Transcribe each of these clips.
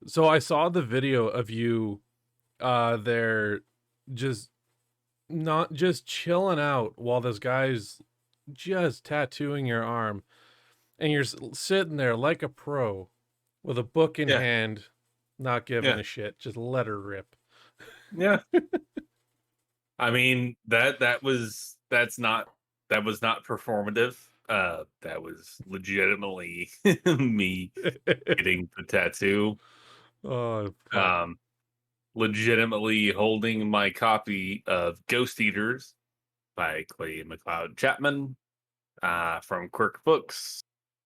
So I saw the video of you there just not just chilling out while this guy's just tattooing your arm and you're sitting there like a pro with a book in Yeah, hand, not giving yeah, a shit, just let her rip. yeah. I mean that was not performative. That was legitimately me getting the tattoo. Oh fuck. Um, Legitimately holding my copy of Ghost Eaters by Clay McLeod Chapman from Quirk Books.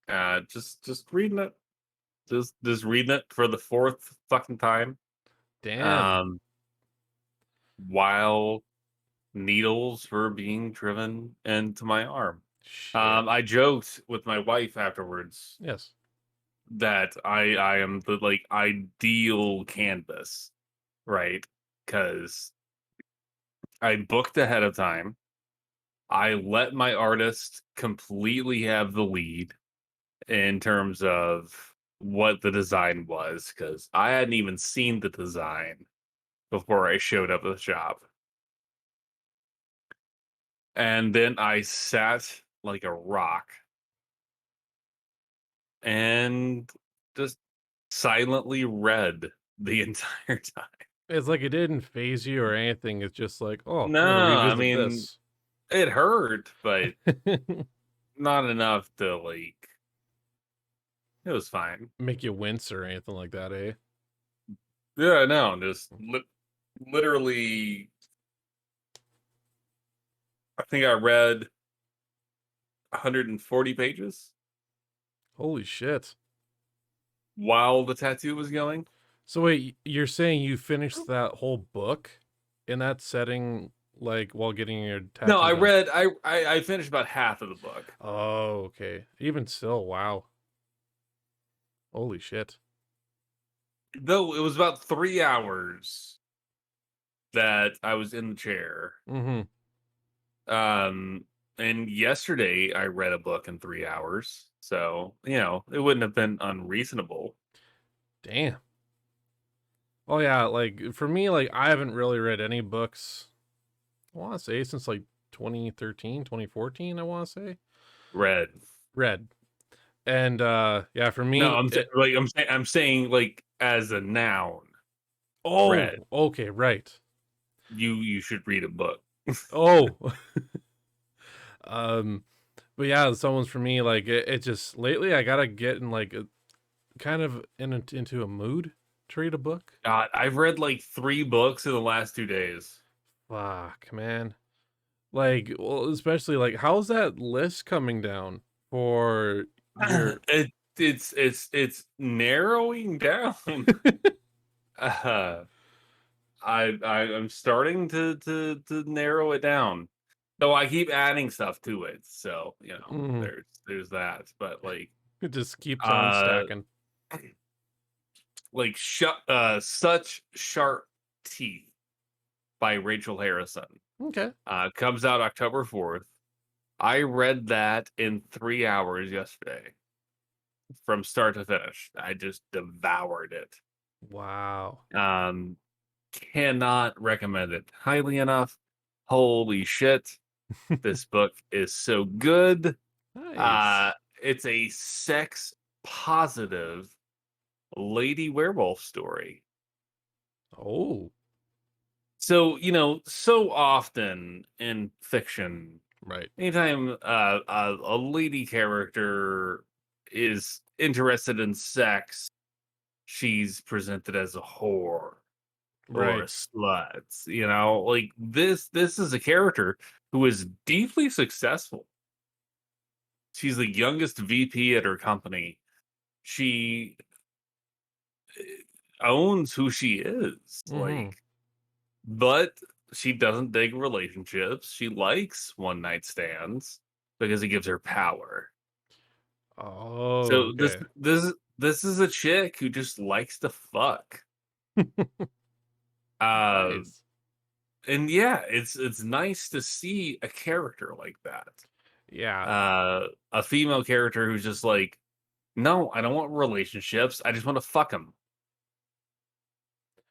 Just reading it. Just reading it for the fourth fucking time. Damn. Um, while needles were being driven into my arm. Shit. I joked with my wife afterwards Yes. that I am the like ideal canvas, right? Because I booked ahead of time. I let my artist completely have the lead in terms of what the design was, because I hadn't even seen the design before I showed up at the shop. And then I sat like a rock and just silently read the entire time. It's like it didn't phase you or anything. It's just like, oh, I'm No, gonna I revisit mean, this. it hurt, but not enough to like, it was fine. Make you wince or anything like that, eh? Yeah, no, just literally, I think I read 140 pages Holy shit. while the tattoo was going. So wait, you're saying you finished that whole book in that setting, like while getting your No, tattoo done? I finished about half of the book. Oh, okay. Even still, wow. Holy shit. Though it was about 3 hours that I was in the chair. Mm-hmm. Um, and yesterday I read a book in 3 hours. So, it wouldn't have been unreasonable. Damn. Oh yeah, like for me, like I haven't really read any books, I wanna say since like 2013, 2014, I wanna say. Read. Read. And yeah, for No, me I'm saying like as a noun. oh, Read. okay, right. You should read a book. Oh. um but yeah, someone's for me, like it just lately I gotta get in like a kind of into a mood to read a book. God, I've read like 3 books in the last 2 days. Fuck, man. Like, well, especially like, how's that list coming down for your? It's narrowing down. Uh, I'm starting to narrow it down. Though I keep adding stuff to it, so Mhm. there's that. But It just keeps on uh stacking. Such Sharp Teeth by Rachel Harrison. Okay. Comes out October 4th. I read that in 3 hours yesterday, from start to finish. I just devoured it. Wow. Um, Cannot recommend it highly enough. Holy shit. This book is so good. Nice. Uh, it's a sex positive lady werewolf story. Oh, So, so often in fiction, right. anytime a lady character is interested in sex, she's presented as a whore or a Right. slut. Like this is a character who is deeply successful. She's the youngest VP at her company. She owns who she is, Mm-hmm. but she doesn't dig relationships. She likes one night stands because it gives her power. Oh, So this okay. this this is a chick who just likes to fuck. Uh Nice. and yeah, it's nice to see a character like that. Yeah. A female character who's just like, no, I don't want relationships. I just want to fuck them.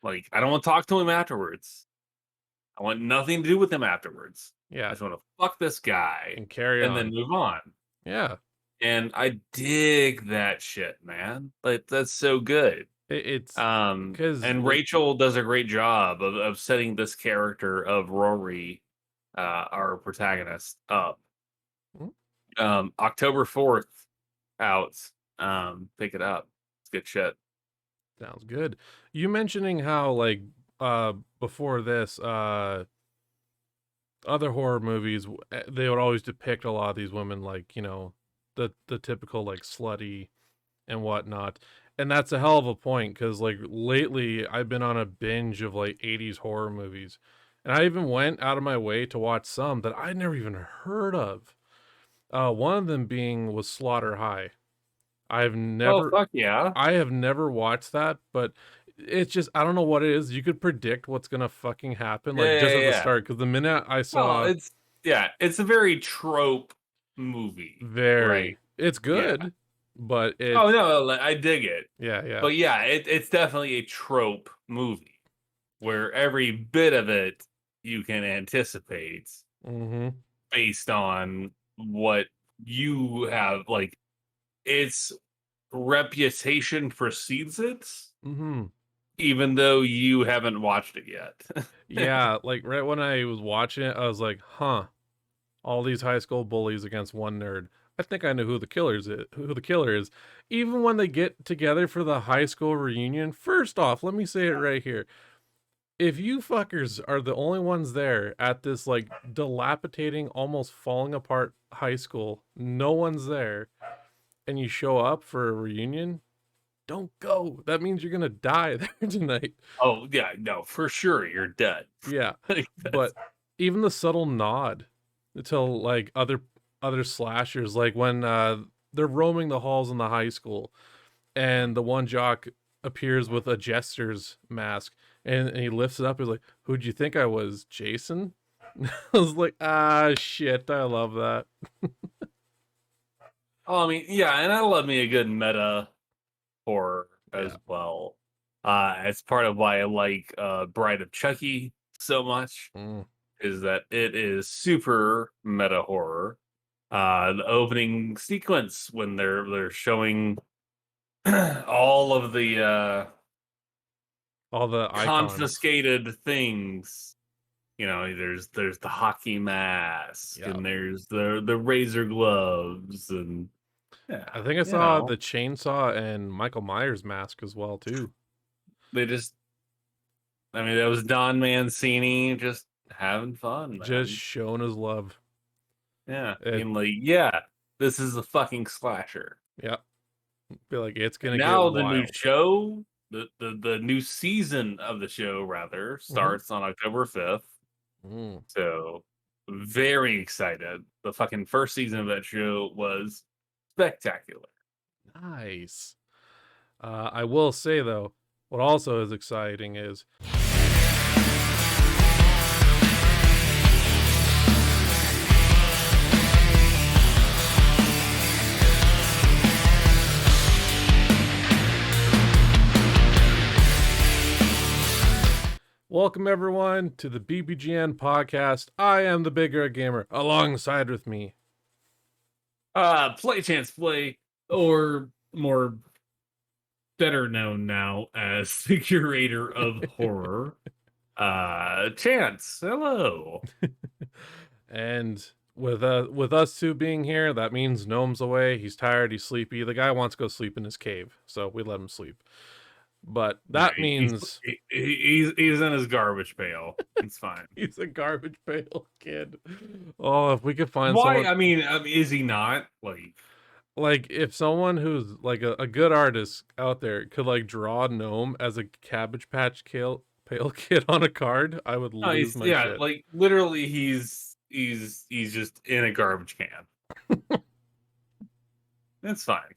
Like, I don't want to talk to him afterwards. I want nothing to do with him afterwards. I Yeah, just want to fuck this guy and carry and then on. move on. Yeah, And I dig that shit, man. Like, that's so good. it's because And like Rachel does a great job of setting this character of Rory, our protagonist, up. mm, October 4th out. Pick it up. It's good shit. sounds good. You mentioning how like before this other horror movies they would always depict a lot of these women like the typical like slutty and whatnot, and that's a hell of a point because like lately I've been on a binge of like 80s horror movies, and I even went out of my way to watch some that I'd never even heard of. One of them being was Slaughter High. I've Oh, never fuck yeah. I have never watched that, but it's just I don't know what it is. You could predict what's gonna fucking happen, Yeah, like just yeah, at the yeah. start. Because the minute I Well, saw it's a very trope movie, right? it's Yeah. good, but Oh it's no, like, I dig it. yeah, yeah. But yeah, it's definitely a trope movie where every bit of it you can anticipate Mm-hmm. based on what you have. Like, its reputation precedes it, Mm-hmm. even though you haven't watched it yet. Yeah, like right when I was watching it, I was like, huh, all these high school bullies against one nerd. I think I know who the killer is. Even when they get together for the high school reunion, first off, let me say it right here. If you fuckers are the only ones there at this like dilapidating, almost falling apart high school, no one's there, and you show up for a reunion, don't go. That means you're gonna die there tonight. Oh yeah, no, for sure you're dead. Yeah, Like, that's but even the subtle nod to like other slashers, like when they're roaming the halls in the high school, and the one jock appears with a jester's mask, and he lifts it up. He's like, "Who'd you think I was, Jason?" I was like, "Ah, shit! I love that." oh, I mean, yeah, and I love me a good meta horror as Yeah. well. It's part of why I like Bride of Chucky so much, Mm. is that it is super meta horror. The opening sequence when they're showing all of the All the icons. confiscated things. You know, there's the hockey mask Yeah. and there's the razor gloves and yeah, I think I you saw know, the chainsaw and Michael Myers mask as well too. they just I mean, that was Don Mancini just having fun, Just man. showing his love. Yeah, It being like, yeah, this is a fucking slasher. yeah. Be like it's And gonna get now the new wild. show, the new season of the show rather Mm-hmm. starts on October 5th. Mm, So very excited. The fucking first season of that show was spectacular. nice. I will say though, what also is exciting is welcome everyone to the BPGN podcast. I am the Big Red Gamer. Alongside with me, Play Chance Play, or more better known now as the curator of horror. Chance, hello. and with us two being here, that means Gnome's away. He's tired. He's sleepy. The guy wants to go sleep in his cave, so we let him sleep. But Yeah, that means he's in his garbage pail. It's fine. he's a garbage pail kid. Oh, if we could find Why? someone Is he not like if someone who's like a good artist out there could like draw Gnome as a Cabbage Patch pale kid on a card, I would No, lose he's my yeah, shit. like literally, he's just in a garbage can. That's fine.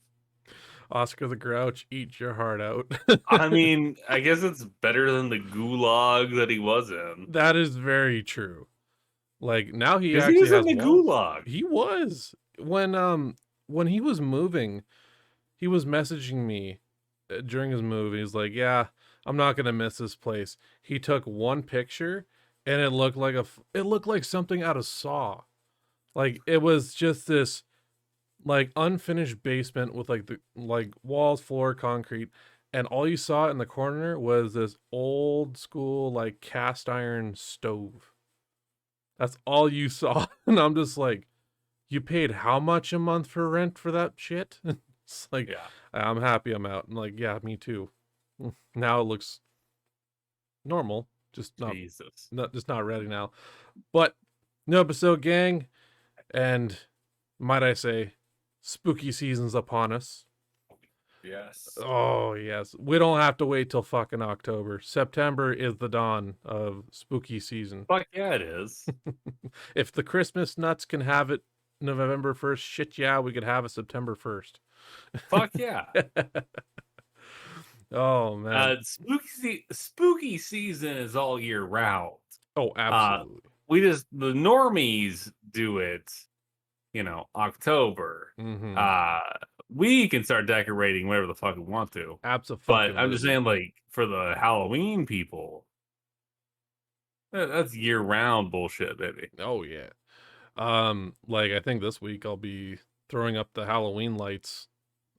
Oscar the Grouch, eat your heart out. I mean, I guess it's better than the gulag that he was in. That is very true. Like now he Because he actually was in has the walls. gulag. He was when he was moving, he was messaging me during his move. He's like, "Yeah, I'm not gonna miss this place. He took one picture, and it looked like it looked like something out of Saw. Like it was just this like unfinished basement with like the like walls, floor, concrete, and all you saw in the corner was this old school like cast iron stove. That's all you saw, and I'm just like, you paid how much a month for rent for that shit? It's like, Yeah. I'm happy I'm out. I'm like, yeah, me too. Now it looks normal, just Jesus. just not ready now. But new episode, gang, and might I say, spooky season's upon us. Yes. Oh yes, we don't have to wait till fucking October. September is the dawn of spooky season. Fuck yeah, it is. If the Christmas nuts can have it November 1st, shit yeah, we could have it September 1st. Fuck yeah. Oh man. Spooky season is all year round. Oh, absolutely. The normies do it, October. Mm-hmm. We can start decorating whenever the fuck we want to. But I'm just Absolutely. saying, like, for the Halloween people, that's year round bullshit, baby. Oh yeah. Like I think this week I'll be throwing up the Halloween lights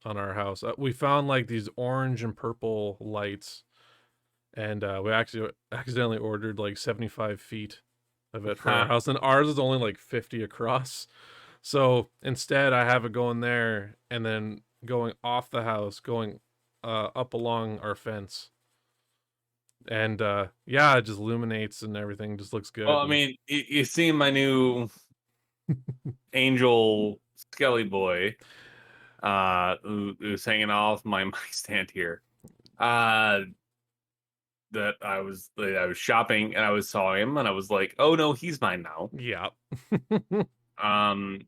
on our house. We found like these orange and purple lights, and we actually accidentally ordered like 75 feet of it for our house, and ours is only like 50 across. So instead, I have it going there and then going off the house, going up along our fence, and yeah, it just illuminates and everything just looks Well, good. I And mean, you see my new angel Skelly boy, who's hanging off my mic stand here. That I was shopping and I saw him and I was like, oh no, he's mine now. yeah, Um,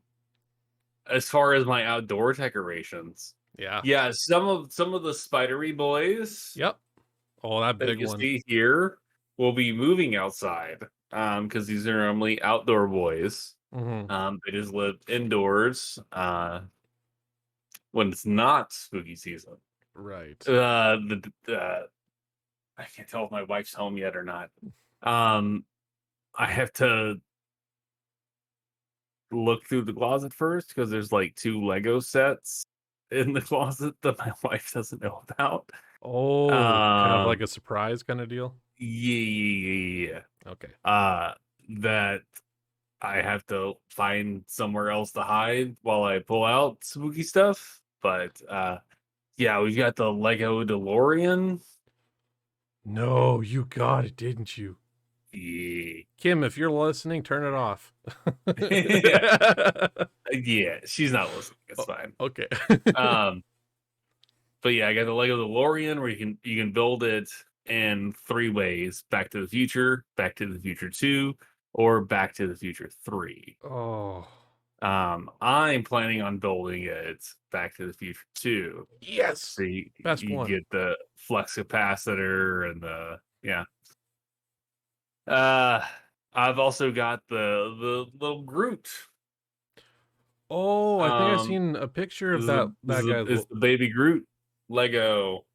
as far as my outdoor decorations, yeah, yeah, some of the spidery boys yep. Oh, that that big you one. see here will be moving outside. Because these are normally outdoor boys. Mm-hmm. They just live indoors. When it's not spooky season. Right. I can't tell if my wife's home yet or not. I have to look through the closet first because there's like 2 Lego sets in the closet that my wife doesn't know about. Oh, kind of like Um, a surprise kind of deal. yeah. Okay. That I have to find somewhere else to hide while I pull out spooky stuff. But yeah, we've got the Lego DeLorean. No, you got it, didn't you? Yeah. Kim, if you're listening, turn it off. Yeah. Yeah, she's not listening. It's Oh, fine. okay. Um, but yeah, I got the Lego DeLorean where you can build it in 3 ways: Back to the Future, Back to the Future 2, or Back to the Future 3. Oh, I'm planning on building it Back to the Future 2. yes. So Best you one. get the flux capacitor and the yeah. Uh I've also got the little Groot. Oh, I think I Um seen a picture this of is a that guy's. it's the baby Groot Lego.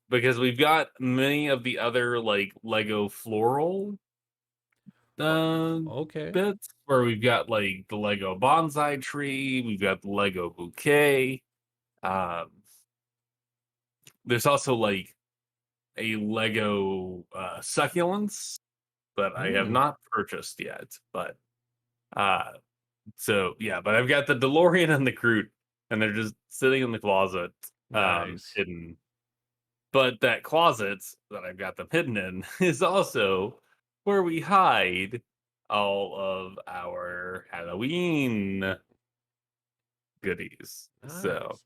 Because we've got many of the other like Lego floral Okay. bits where we've got like the Lego bonsai tree, we've got the Lego bouquet. Um there's also like a Lego succulents that I have Hmm. not purchased yet. But uh so yeah, but I've got the DeLorean and the Groot, and they're just sitting in the closet, Nice. hidden. But that closet that I've got them hidden in is also where we hide all of our Halloween goodies. So Nice.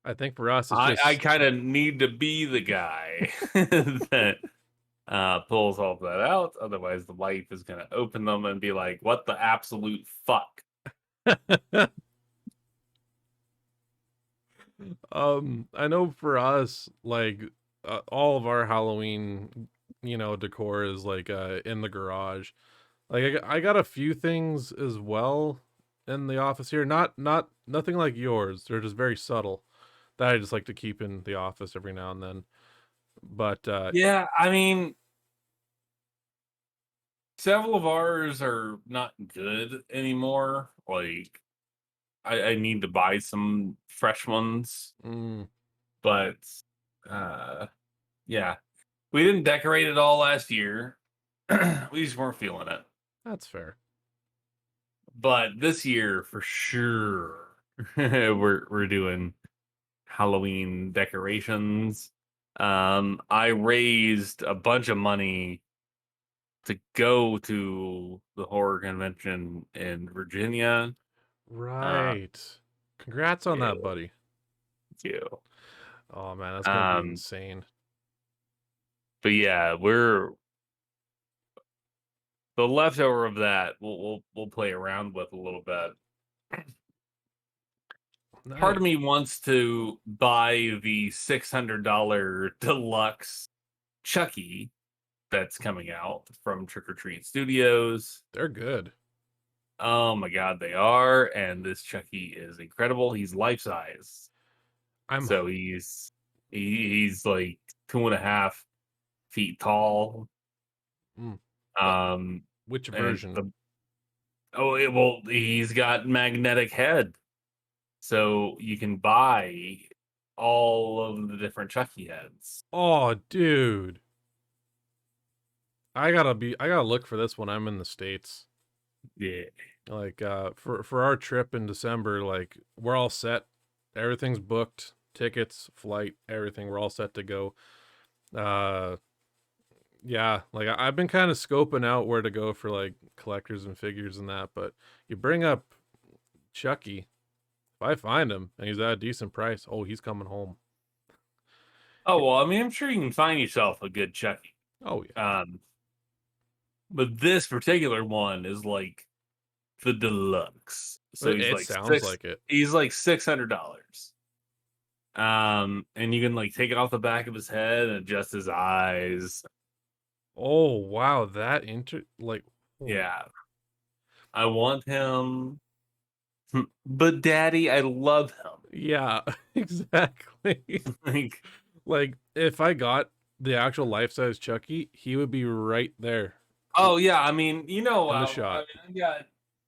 I think for us, it's I just. kind of need to be the guy that pulls all that out. Otherwise, the wife is going to open them and be like, "What the absolute fuck?" I know for us, like all of our Halloween, decor is like in the garage. Like I got a few things as well in the office here. Not nothing like yours. They're just very subtle that I just like to keep in the office every now and then. But Yeah, I mean, several of ours are not good anymore. Like, I need to buy some fresh ones, mm, but uh, yeah, we didn't decorate it all last year. We just weren't feeling it. that's fair. But this year, for sure, we're doing Halloween decorations. I raised a bunch of money to go to the horror convention in Virginia. Uh, Right. Congrats on yeah, that, buddy. thank you. Oh man, that's gonna be Um, insane. but yeah, we're the leftover of that. We'll play around with a little bit. Part of Nice. me wants to buy the $600 deluxe Chucky that's coming out from Trick or Treat Studios. They're good. Oh my god, they are, and this Chucky is incredible. He's life size, I'm so he's like 2.5 feet tall. mm, uh, Um, which and version? the well, he's got magnetic head, so you can buy all of the different Chucky heads. Oh, dude. I gotta look for this when I'm in the States. Yeah. Like for our trip in December, like we're all set. Everything's booked, tickets, flight, everything. We're all set to go. Uh yeah, like I've been kind of scoping out where to go for like collectors and figures and that, but you bring up Chucky, if I find him and he's at a decent price, oh, he's coming home. Oh well, I mean, I'm sure you can find yourself a good Chucky. Oh yeah. Um, but this particular one is like the deluxe. So It sounds like it. he's like $600. And you can like take it off the back of his head and adjust his eyes. Oh wow, that like oh, Yeah. I want him. But daddy, I love yeah, exactly. him. Like, Like if I got the actual life-size Chucky, he would be right there oh yeah, I mean, in the I shot. mean,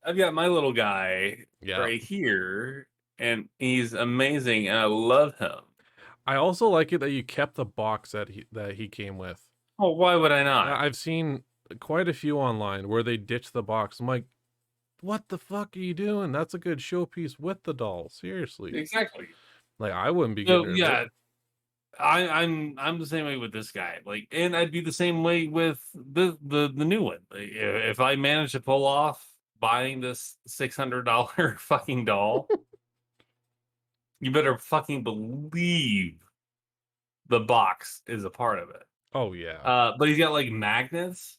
I've got my little guy Yeah. right here, and he's amazing, and I love him. I also like it that you kept the box that he came with. Oh, why would I not? I've seen quite a few online where they ditch the box. I'm like, what the fuck are you doing? That's a good showpiece with the doll. Seriously. Exactly. Like I wouldn't be So getting rid of it. yeah, I'm the same way with this guy. Like, and I'd be the same way with the new one. Like, if I manage to pull off buying this $600 fucking doll, you better fucking believe the box is a part of it. Oh yeah. But he's got like magnets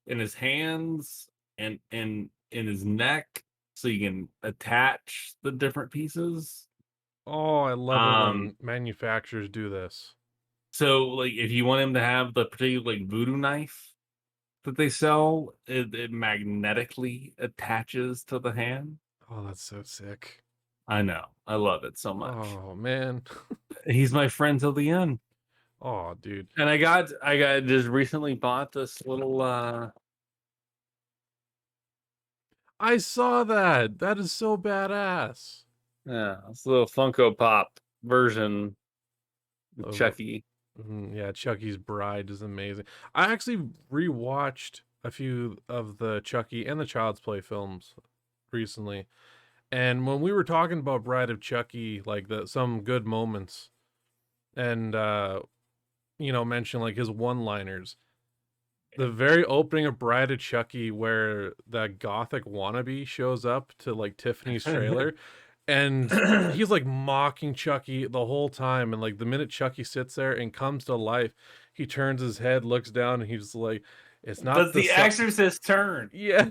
in his hands and in his neck, so you can attach the different pieces. Oh, I love it Um, when manufacturers do this. so like if you want him to have the particular like voodoo knife that they sell, it magnetically attaches to the hand. Oh, that's so sick. I know, I love it so much. Oh man. He's my friend till the end. Oh, dude. And I got just recently bought this little I saw that. That is so badass. yeah, this little Funko Pop version of Of Chucky. yeah, Chucky's Bride is amazing. I actually rewatched a few of the Chucky and the Child's Play films recently. And when we were talking about Bride of Chucky, like the some good moments and mention like his one-liners. The very opening of Bride of Chucky where that gothic wannabe shows up to like Tiffany's trailer and he's like mocking Chucky the whole time, and like the minute Chucky sits there and comes to life, he turns his head, looks down, and he's like, it's not Does the the Exorcist turn? yes,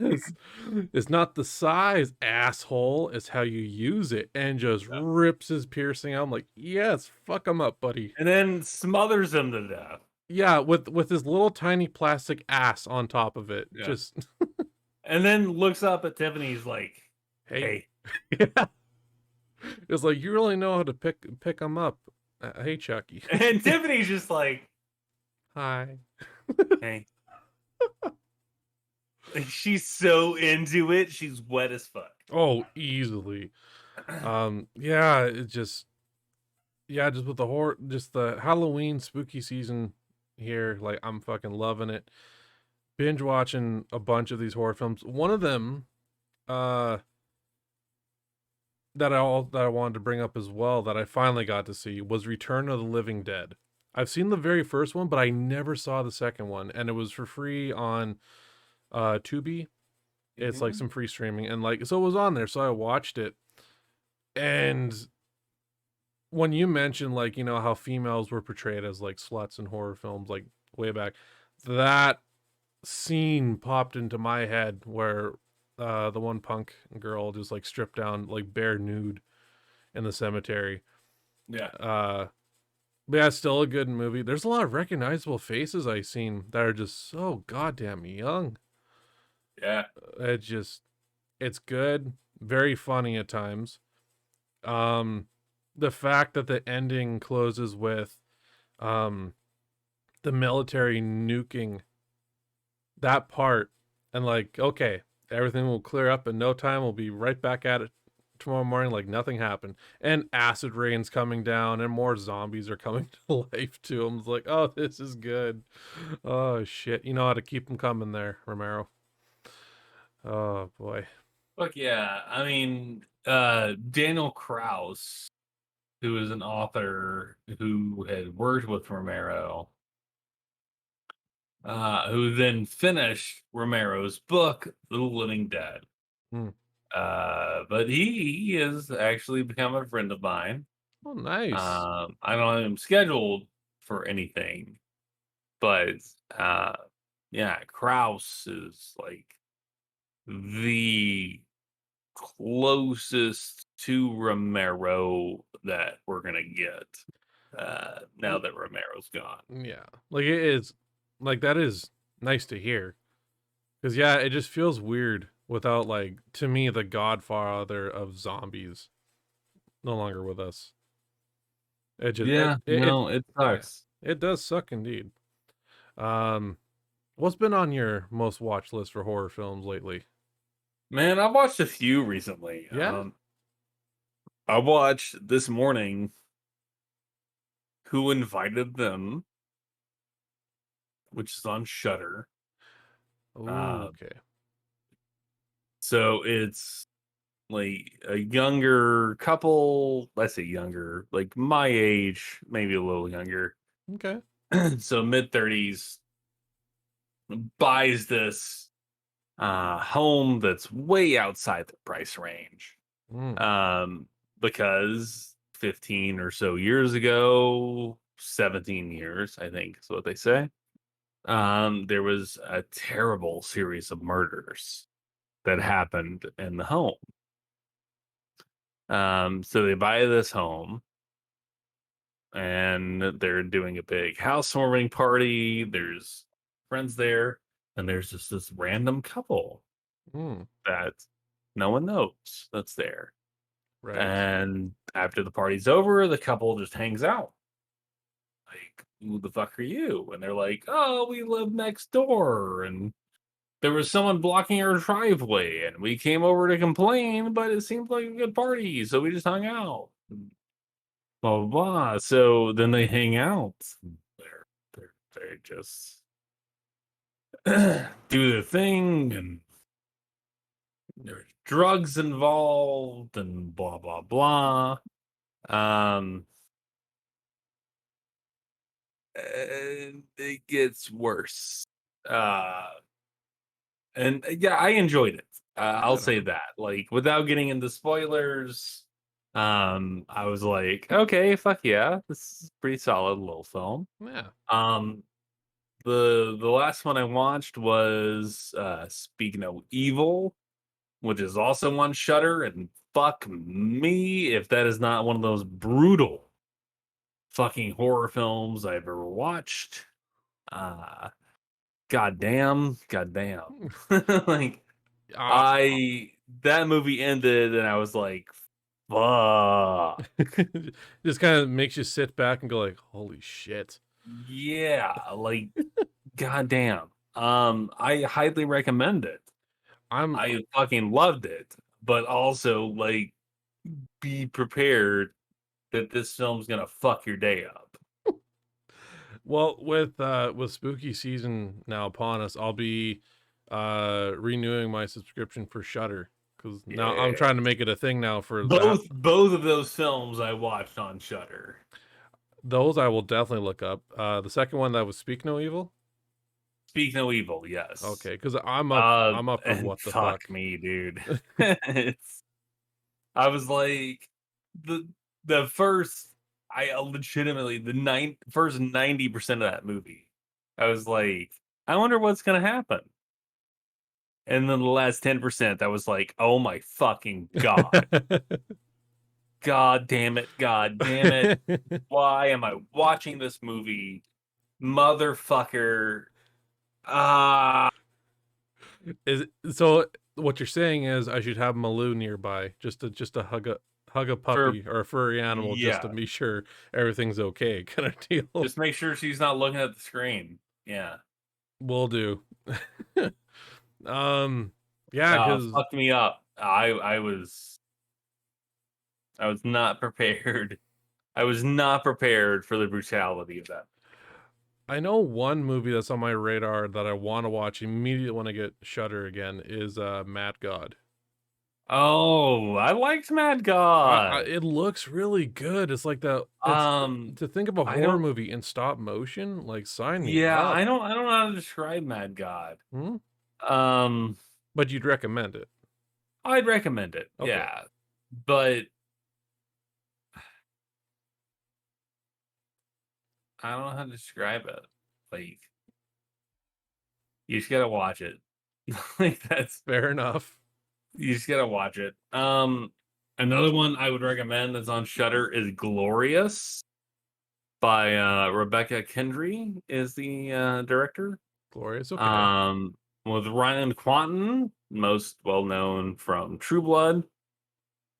it's not the size, asshole, it's how you use it, and just Yeah. rips his piercing out. I'm like, yes, fuck him up, buddy. And then smothers him to death. Yeah, with his little tiny plastic ass on top of it. Yeah. Just And then looks up at Tiffany's like, hey. hey. Yeah. It's like you really know how to pick him up. Hey Chucky. And Tiffany's just like, Hi. Hey. Like, she's so into it, she's wet as fuck. Oh, easily. Yeah, it just yeah, just with the horror, just the Halloween spooky season here, like I'm fucking loving it. Binge watching a bunch of these horror films. One of them, uh, that I wanted to bring up as well that I finally got to see was Return of the Living Dead. I've seen the very first one, but I never saw the second one, and it was for free on Tubi. It's like Mhm. some free streaming, and like so it was on there, so I watched it. And when you mentioned like how females were portrayed as like sluts in horror films like way back, that scene popped into my head where the one punk girl just like stripped down like bare nude in the cemetery. Yeah. uh but yeah, it's still a good movie. There's a lot of recognizable faces I've seen that are just so goddamn young. Yeah. it just it's good, very funny at times. um the fact that the ending closes with um the military nuking that part, and like, okay, everything will clear up in no time, we'll be right back at it tomorrow morning like nothing happened, and acid rain's coming down and more zombies are coming to life too. I'm like, oh, this is good. Oh shit, you know how to keep them coming there, Romero. Oh boy. Fuck yeah. I mean, Daniel Kraus, who is an author who had worked with Romero, who then finished Romero's book, The Living Dead. Hmm. But he has actually become a friend of mine. Oh, nice. I don't have him scheduled for anything, but uh, yeah, Kraus is like the closest to Romero that we're gonna get now that Romero's gone. Yeah, like it is, like that is nice to hear, because yeah, it just feels weird without, like, to me, the godfather of zombies no longer with us. It just Yeah, no, it yeah, sucks. it does suck indeed. Um, what's been on your most watched list for horror films lately? Man, I've watched a few recently. Yeah. I watched this morning Who Invited Them, which is on Shutter. Oh, Uh, okay. so it's like a younger couple, let's say younger, like my age, maybe a little younger. Okay. So mid-30s, buys this home that's way outside the price range. Mm, Um, because 15 or so years ago, 17 years, I think is what they say. There was a terrible series of murders that happened in the home. So they buy this home and they're doing a big housewarming party. There's friends there, and there's just this random couple mm, that no one knows that's there. right. And after the party's over, the couple just hangs out. Like, who the fuck are you? And they're like, oh, we live next door. And there was someone blocking our driveway. And we came over to complain, but it seemed like a good party. So we just hung out. Blah, blah, blah. So then they hang out. They just do their thing. And there's drugs involved and blah, blah, blah. Um, and it gets worse. Uh, and yeah, I enjoyed it. I'll Right say on. that. Like, without getting into spoilers, I was like, okay, fuck yeah, this is a pretty solid little film. Yeah. Um, the last one I watched was Speak No Evil, which is also on Shutter, and fuck me if that is not one of those brutal fucking horror films I've ever watched. Uh goddamn, goddamn. Like, Ah. I that movie ended and I was like, fuck. Just kind of makes you sit back and go like, holy shit. Yeah, like goddamn. I highly recommend it. I'm I fucking loved it, but also like be prepared that this film's gonna fuck your day up. well with spooky season now upon us, I'll be renewing my subscription for Shudder because now I'm Yeah. trying to make it a thing now for the Both of those films I watched on Shudder. those I will definitely look up. The second one that was Speak No Evil. Speak No Evil, Okay, yes. because I'm up for And what the fuck fuck. me, dude. It's I was like the the first I legitimately first 90% of that movie. I was like, I wonder what's gonna happen. And then the last 10% I was like, oh my fucking god. God damn it, god damn it. Why am I watching this movie? Motherfucker. Ah, Is so what you're saying is I should have Malou nearby just to hug a for puppy or a furry animal just to yeah. be sure everything's okay kind of deal. Just make sure she's not looking at the screen. Yeah. Will do. um yeah, cuz Fucked me up. I was not prepared. I was not prepared for the brutality of that. I know one movie that's on my radar that I want to watch immediately when I get Shudder again is Mad God. Oh, I liked Mad God. It looks really good. It's like Um, to think of a I horror don't. movie in stop motion, like sign me Yeah, up. I don't know how to describe Mad God. Hmm? Um, But you'd recommend it. I'd recommend it. Okay. Yeah, but I don't know how to describe it. Like, you just gotta watch it. Like that's Fair enough. you just gotta watch it. Another one I would recommend that's on Shutter is Glorious by Rebecca Kendry is the director. Glorious. Okay. Um, with Ryan Quanten, most well known from True Blood.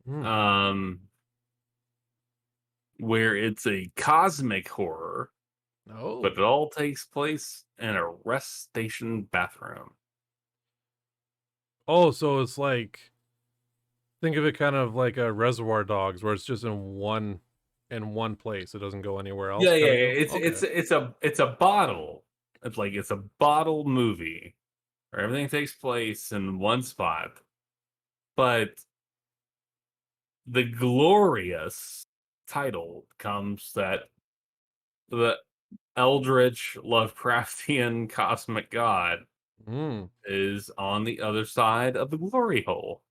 Hmm. Um, where it's a cosmic horror, but Oh. it all takes place in a rest station bathroom. Oh, so it's like think of it kind of like a Reservoir Dogs, where it's just in one place. It doesn't go anywhere else, Yeah, yeah, kind of yeah. deal. Okay. It's a bottle. It's a bottle movie where everything takes place in one spot. But the glorious title comes that the eldritch Lovecraftian cosmic god Hmm. is on the other side of the glory hole.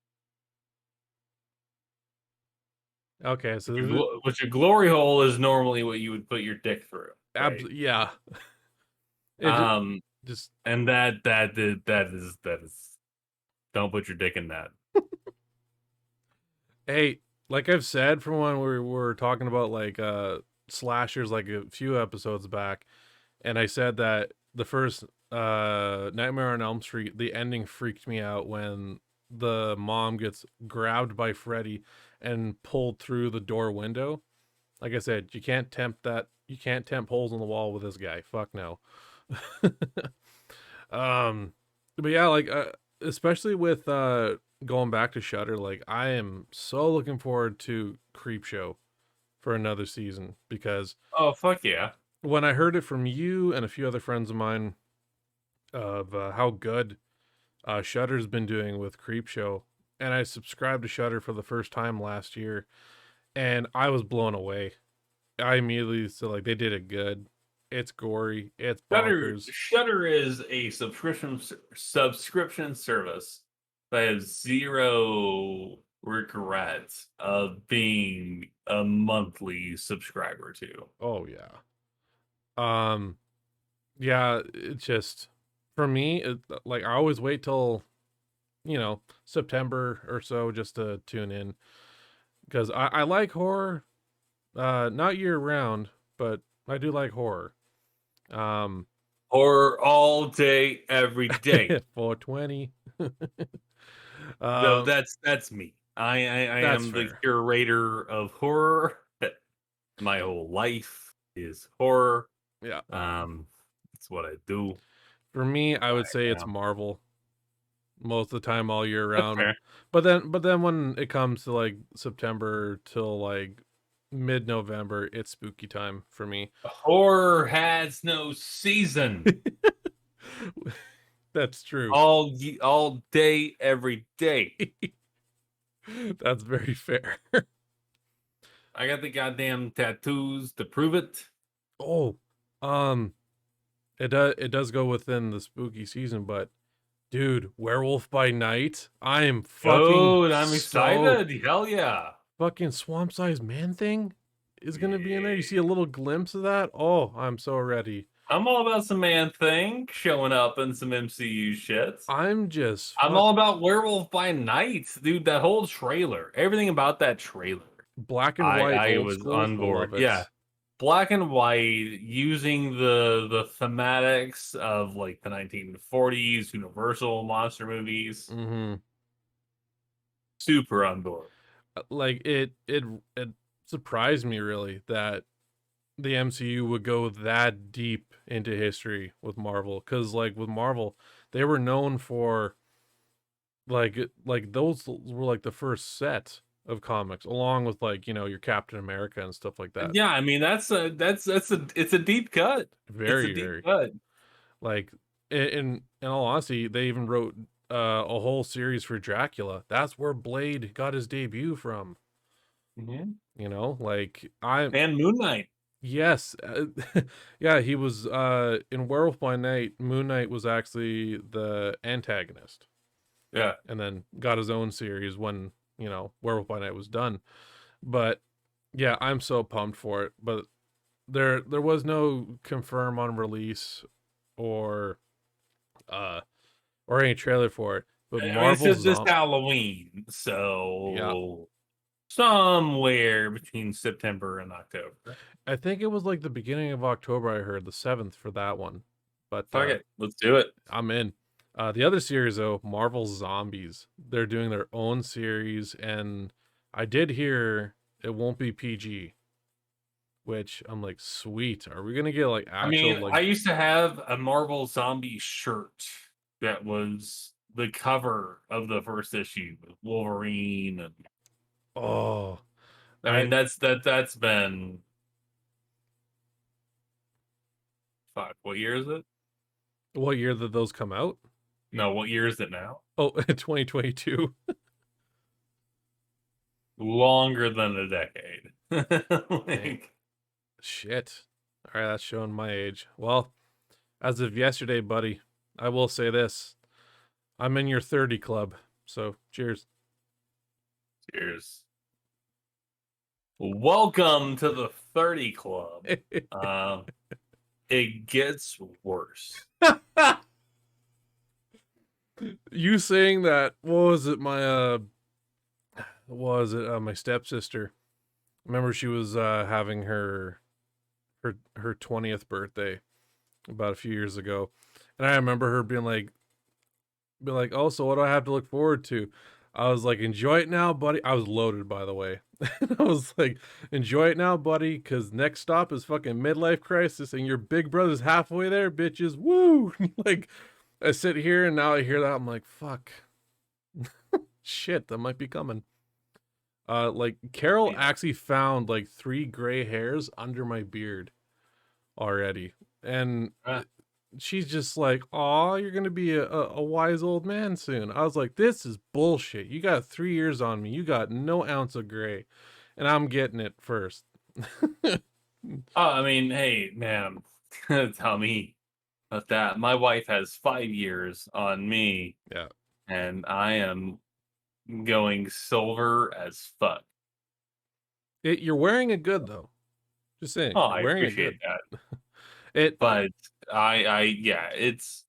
Okay. So th- Which a glory hole is normally what you would put your dick through, right? yeah. It Um, just and that is don't put your dick in that. hey, like I've said from when we were talking about like slashers like a few episodes back, and I said that the first Nightmare on Elm Street, the ending freaked me out when the mom gets grabbed by Freddy and pulled through the door window. Like I said, you can't tempt that. You can't tempt holes in the wall with this guy. Fuck no. um, but yeah, like especially with going back to Shutter, like I am so looking forward to Creepshow for another season because Oh fuck yeah! when I heard it from you and a few other friends of mine of how good Shutter's been doing with Creepshow, and I subscribed to Shutter for the first time last year, and I was blown away. I immediately said like they did it good. It's gory. It's bonkers. Shutter is a subscription service that has zero regrets of being a monthly subscriber to. Oh yeah. Um. Yeah. It's just for me. Like I always wait till September or so just to tune in because I like horror. Not year round, but I do like horror. Um. Horror all day, every day. 420. Though um. that's me. I That's am the fair. curator of horror. My whole life is horror. Yeah. That's what I do For me, I would right say it's now. Marvel most of the time all year That's round. fair. But then when it comes to like September till like mid-November, it's spooky time for me. Horror has no season. That's true. All day, every day. That's very fair. I got the goddamn tattoos to prove it. Oh, um, it does go within the spooky season, but dude, Werewolf by Night, I am fucking Dude, I'm stoked. excited. Hell yeah. Fucking swamp sized man thing is gonna be in there. You see a little glimpse of that? Oh, I'm so ready. I'm all about some Man Thing showing up in some MCU shit. I'm just I'm all about Werewolf by Night, dude. That whole trailer, everything about that trailer, black and I white, I old was school. on board. Love Yeah, it. black and white, using the thematics of like the 1940s Universal monster movies. Mm-hmm. Super on board. Like it surprised me really that the MCU would go that deep into history with Marvel, because like with Marvel, they were known for like those were like the first set of comics, along with like your Captain America and stuff like that. Yeah, I mean that's a it's a deep cut. It's a Very, deep very cut. like in all honesty, they even wrote a whole series for Dracula. That's where Blade got his debut from. Mhm. Like I And Moon Knight. yes, yeah, he was in Werewolf by Night. Moon Knight was actually the antagonist, Yeah. and then got his own series when Werewolf by Night was done. But yeah, I'm so pumped for it. But there was no confirm on release or uh any trailer for it. But I mean, it's Marvel just this Zom Halloween, yeah, so somewhere between September and October. I think it was like the beginning of October. I heard the 7th for that one, but Fuck it, let's do it. I'm in. The other series though, Marvel Zombies, they're doing their own series, and I did hear it won't be PG, which I'm like, sweet. Are we gonna get like I actual mean, like I used to have a Marvel Zombie shirt that was the cover of the first issue with Wolverine, and oh I mean that that's been fuck. What year is it? what year did those come out? No, what year is it now? Oh, 2022. Longer than a decade. Dang. Like, Shit. All right, that's showing my age. Well, as of yesterday, buddy, I will say this. I'm in your 30 club. So, cheers. cheers. Welcome to the 30 Club. Um, it gets worse. You saying that, what was it, my stepsister. Remember she was having her 20th birthday about a few years ago. And I remember her being like, "Oh, so what do I have to look forward to?" I was like, "Enjoy it now, buddy." I was loaded, by the way. I was like, "Enjoy it now, buddy, cuz next stop is fucking midlife crisis and your big brother's halfway there, bitches. Woo!" Like I sit here and now I hear that I'm like, "Fuck. Shit, that might be coming." Like Carol Yeah. actually found like 3 gray hairs under my beard already. And Uh, she's just like, "Aw, you're gonna be a wise old man soon." I was like, "This is bullshit. You got 3 years on me. You got no ounce of gray, and I'm getting it first." I mean, hey, man, tell me about that. My wife has 5 years on me, Yeah, and I am going silver as fuck. you're wearing it good though. Just saying, Oh, you're I wearing it appreciate good. that. It But yeah, it's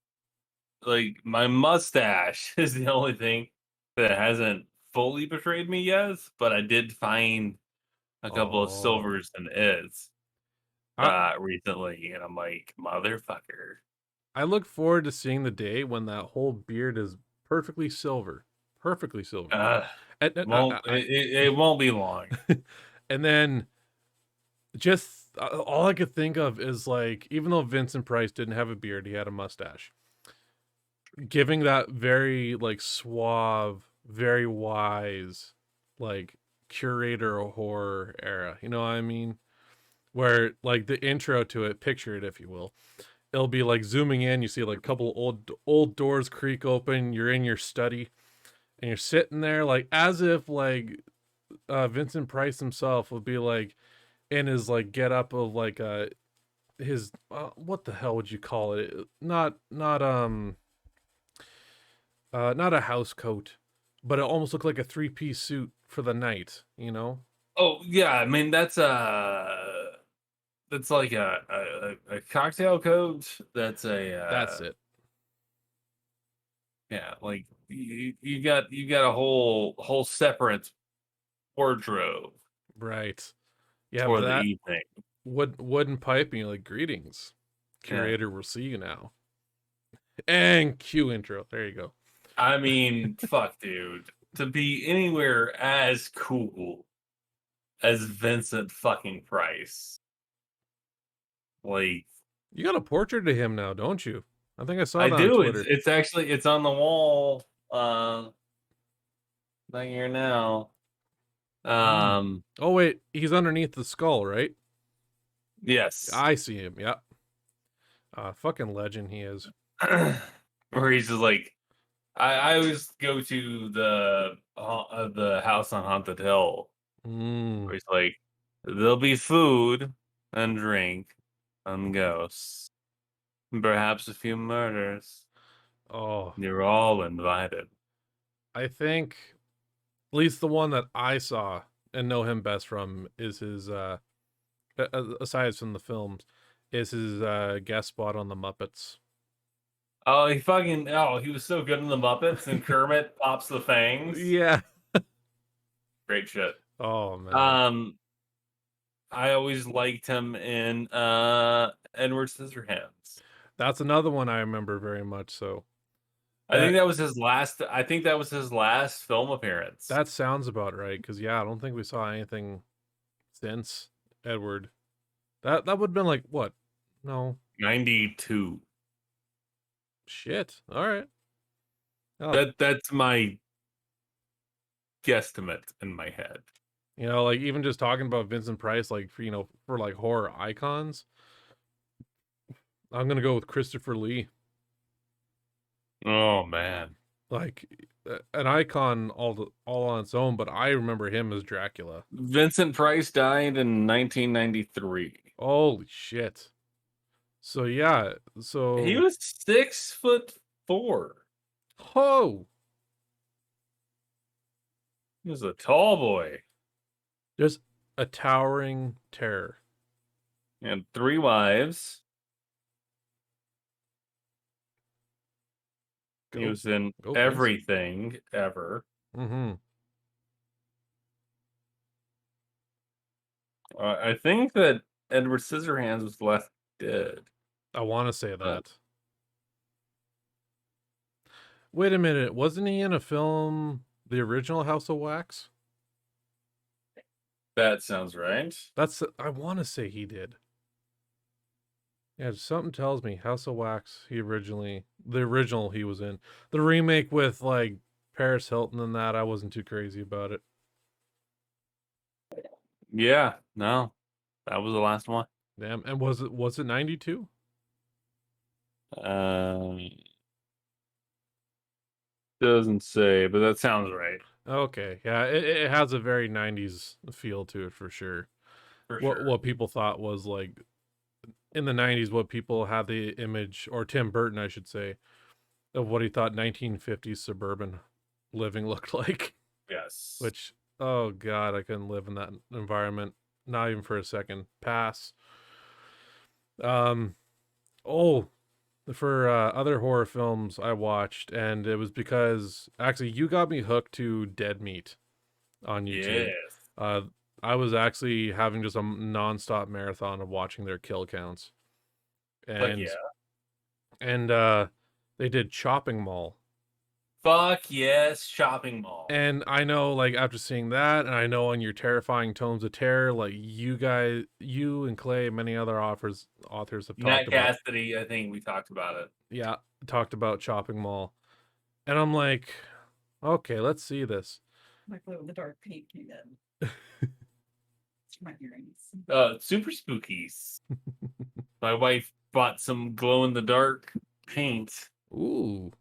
like my mustache is the only thing that hasn't fully betrayed me yet, but I did find a couple of oh, silvers and is I recently, and I'm like, motherfucker. I look forward to seeing the day when that whole beard is perfectly silver, Uh, and won't it won't be long. and then just all I could think of is like, even though Vincent Price didn't have a beard, he had a mustache, giving that very like suave, very wise, like curator horror era. You know what I mean? Where like the intro to it, picture it if you will. It'll be like zooming in. You see like a couple old doors creak open. You're in your study, and you're sitting there like as if like Vincent Price himself would be like in his like get up of like his what the hell would you call it? Not a house coat, but it almost looked like a three-piece suit for the night, you know? Oh yeah, I mean that's like a cocktail coat. That's a That's it. yeah, like you got a whole separate wardrobe Right. You have for the that evening. wooden pipe and you're like, greetings. Yeah. Curator, we'll see you now. And cue intro. There you go. I mean, fuck, dude. To be anywhere as cool as Vincent fucking Price. Like, You got a portrait of him now, don't you? I think I saw I that on do. It's Twitter. it's actually it's on the wall right here now. Hmm. Um Oh wait, he's underneath the skull, right? yes. I see him. Yeah. Fucking legend he is. Where he's just like I always go to the house on Haunted Hill Mm. where he's like, there'll be food and drink and ghosts. Perhaps a few murders. Oh, You're all invited. I think at least the one that I saw and know him best from is his aside from the films, is his guest spot on the Muppets. Oh, he was so good in the Muppets and Kermit pops the fangs. Yeah. Great shit. Oh man. Um, I always liked him in Edward Scissorhands. That's another one I remember very much so. I think That that was his last. I think that was his last film appearance. that sounds about right cuz yeah, I don't think we saw anything since Edward. That would have been like what? No. 92. Shit. All right. Oh, That's my guesstimate in my head. you know, like even just talking about Vincent Price like for, for like horror icons, I'm going to go with Christopher Lee. Oh man. Like an icon all on its own, but I remember him as Dracula. Vincent Price died in 1993. Holy shit. So yeah, He so was 6'4". oh, He was a tall boy. there's a towering terror. He had 3 wives. He Go was in go Vincent. everything ever. Mm-hmm. I think that Edward Scissorhands was left dead. I want to say But that. Wait a minute, wasn't he in a film, the original House of Wax? that sounds right. That's I want to say he did. Yeah, something tells me House of Wax. The original he was in. The remake with like Paris Hilton and that, I wasn't too crazy about it. Yeah, no, that was the last one. Damn, and was it 92? Um, doesn't say, but that sounds right Okay, yeah, it has a very 90s feel to it for sure. for What sure. what people thought was like in the 90s, what people had the image, or Tim Burton I should say, of what he thought 1950s suburban living looked like. Yes. Which, oh god, I couldn't live in that environment, not even for a second. Pass. Um, oh, for other horror films I watched, and it was because actually you got me hooked to Dead Meat on YouTube. Yes. Uh, I was actually having just a nonstop marathon of watching their kill counts, Fuck and yeah. and they did Chopping Mall. Fuck yes, shopping mall. And I know, like, after seeing that, and I know on your Terrifying Tomes of Terror, like, you and Clay, and many other authors have talked Nat about, Cassidy, I think we talked about it. yeah, talked about Shopping Mall. And I'm like, okay, let's see this. My glow in the dark paint came in. It's my earrings. Super spookies. My wife bought some glow in the dark paint. Ooh.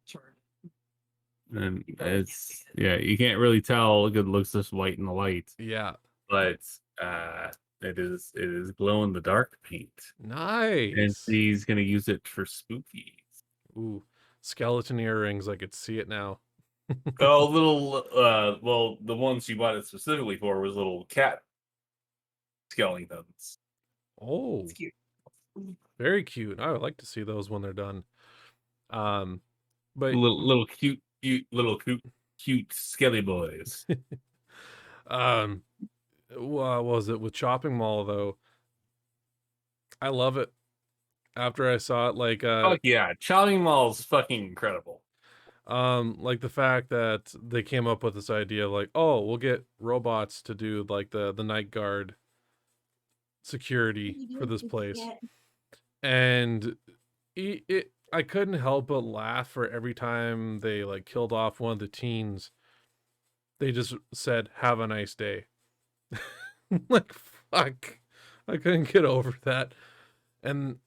Sure. And it's you can't really tell. It looks just white in the light, Yeah. but it is glow in the dark paint, and Nice. he's gonna use it for spookies. Ooh. Skeleton earrings, I could see it now. Oh, little well, the ones she bought it specifically for was little cat skeletons. Oh, It's cute. very cute. I would like to see those when they're done. But Little cute skelly boys. what was it with Chopping Mall though? I love it. After I saw it, like Fuck yeah, Chopping Mall's fucking incredible. like the fact that they came up with this idea of like, oh, we'll get robots to do like the night guard security for this place. And I couldn't help but laugh for every time they like killed off one of the teens. They just said, "Have a nice day." Like, fuck. I couldn't get over that. And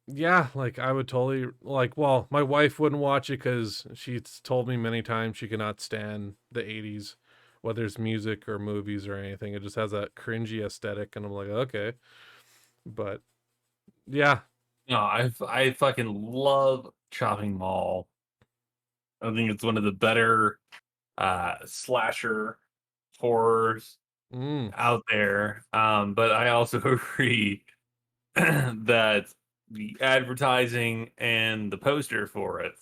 yeah, like I would totally like, well, my wife wouldn't watch it because she's told me many times she cannot stand the 80s, whether it's music or movies or anything. It just has that cringy aesthetic, and I'm like, okay. But yeah. No, I fucking love Chopping Mall. I think it's one of the better slasher horrors Mm, out there. But I also agree that the advertising and the poster for it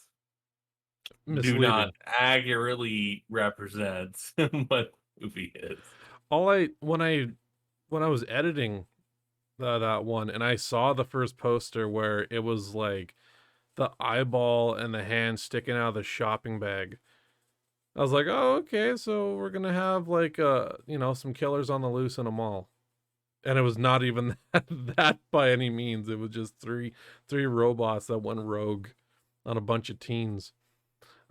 do not misleading. accurately represent what the movie is. All I when I was editing that one and I saw the first poster where it was like the eyeball and the hand sticking out of the shopping bag. I was like, "Oh, okay, so we're going to have like some killers on the loose in a mall." And it was not even that by any means. It was just three robots that went rogue on a bunch of teens.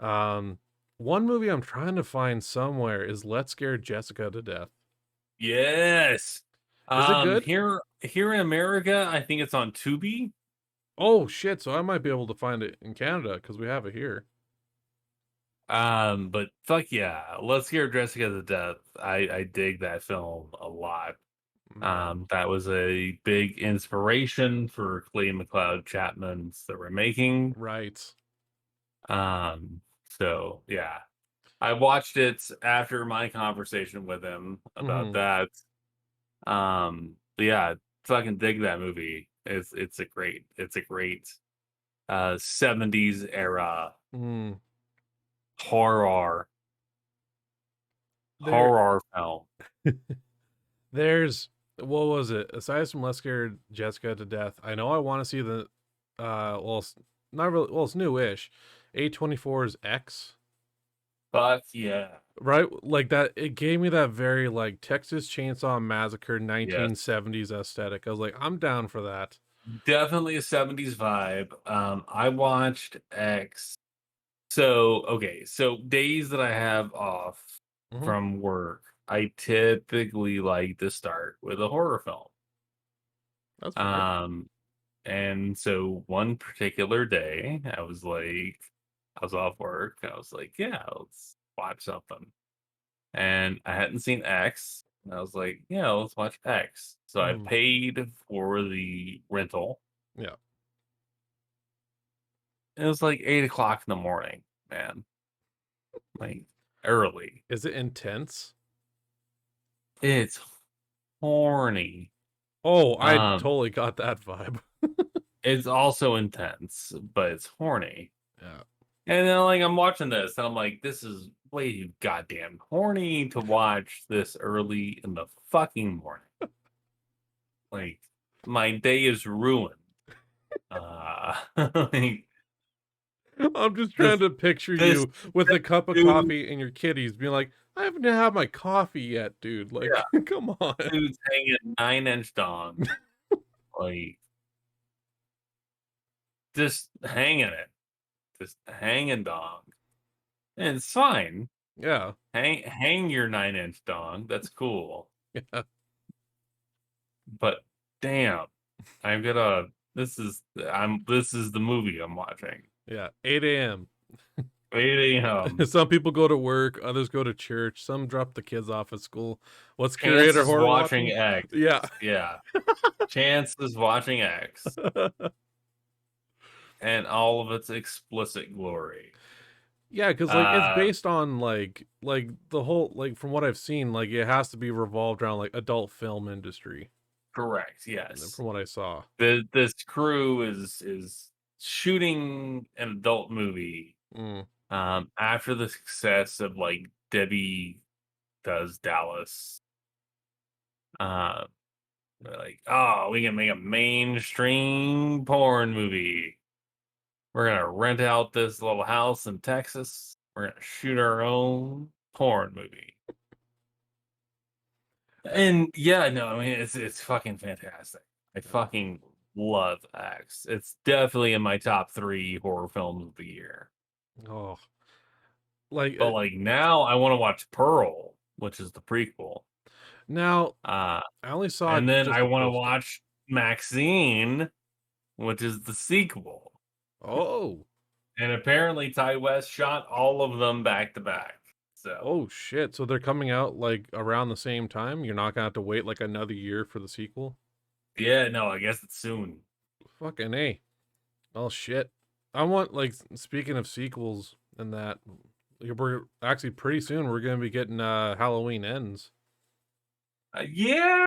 Um One movie I'm trying to find somewhere is Let's Scare Jessica to Death. Yes. Is it good? Here in America, I think it's on Tubi. Oh shit, so I might be able to find it in Canada because we have it here. But fuck yeah, Let's Scare Jessica to Death. I dig that film a lot. Man, That was a big inspiration for Clay McLeod Chapman's The Remaking. right. So yeah, I watched it after my conversation with him about Hmm. that. But yeah, fucking dig that movie. It's a great 70s era Mm. horror There horror film. there's what was it? Aside from Let's Scare Jessica to Death, I know I want to see the not really, well, it's new-ish. A24's X. But yeah, Right? Like that, it gave me that very like Texas Chainsaw Massacre yes, 1970s aesthetic. I was like, I'm down for that. definitely a 70s vibe. I watched X. So okay, so days that I have off Hmm. from work, I typically like to start with a horror film. That's fair. Um, and so one particular day, I was off work. I was like, yeah, let's watch something. And I hadn't seen X. And I was like, yeah, let's watch X. So I Mm. paid for the rental. Yeah. It was like 8 o'clock in the morning, man. Like early. Is it intense? It's horny. Oh, I Um, totally got that vibe. it's also intense, but it's horny. Yeah. And then like I'm watching this and I'm like, this is way too goddamn horny to watch this early in the fucking morning. Like my day is ruined. Like, I'm just trying to picture this you with a cup of dude, coffee and your kitties being like, I haven't had my coffee yet, dude. Like, yeah, come on. dude's hanging 9-inch dong, like just hanging it, just hanging dong, and it's fine. Yeah. Hang your 9-inch dong. That's cool. Yeah. But damn, I'm gonna. This is the movie I'm watching. Yeah. 8 a.m. Waiting home. Some people go to work, others go to church, some drop the kids off at school. What's Chance Curator is horror watching watching? X. Yeah. Yeah. Chance is watching X and all of its explicit glory. Yeah, because like it's Uh, based on like the whole like from what I've seen, like it has to be revolved around like adult film industry, correct. Yes. from what I saw. This crew is shooting an adult movie Mm. after the success of like Debbie Does Dallas. They're like, oh, we can make a mainstream porn movie. We're gonna rent out this little house in Texas. We're gonna shoot our own porn movie. And yeah, no, I mean it's fucking fantastic. I fucking love X. It's definitely in my top 3 horror films of the year. Oh, like But like now I want to watch Pearl, which is the prequel. now Uh I only saw and then just I a want to poster. watch Maxine, which is the sequel. Oh, And apparently Ty West shot all of them back to back. So oh shit! So they're coming out like around the same time. You're not gonna have to wait like another year for the sequel. yeah, no, I guess it's soon. Fucking a. Oh shit! I want like speaking of sequels and that, we're actually pretty soon we're gonna be getting Halloween Ends. Yeah,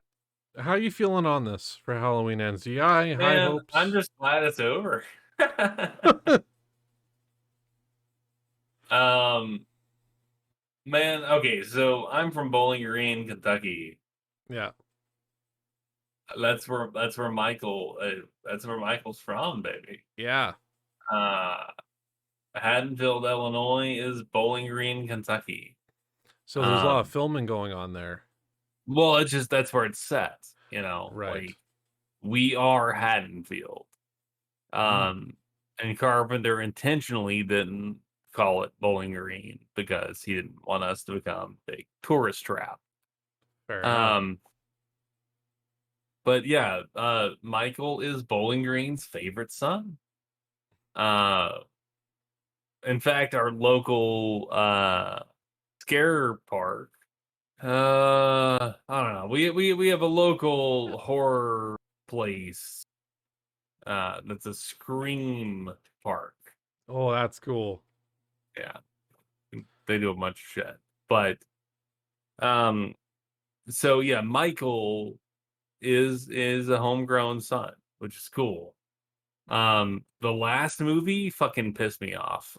How you feeling on this for Halloween Ends? Do you high man, I'm hopes? just glad it's over. um, man, okay, so I'm from Bowling Green, Kentucky. Yeah, That's where Michael's from, baby. yeah. Uh, Haddonfield, Illinois is Bowling Green, Kentucky. So there's a lot of Um, filming going on there, well, it's just that's where it's set. right? Like we are Haddonfield. Mm, Um, and Carpenter intentionally didn't call it Bowling Green because he didn't want us to become a tourist trap. fair enough. Um, but yeah, Michael is Bowling Green's favorite son. Uh, in fact, our local scare park. I don't know. We have a local horror place. That's a Scream park. Oh, that's cool. Yeah, they do a bunch of shit. But um, so yeah, Michael is a homegrown son, which is cool. The last movie fucking pissed me off.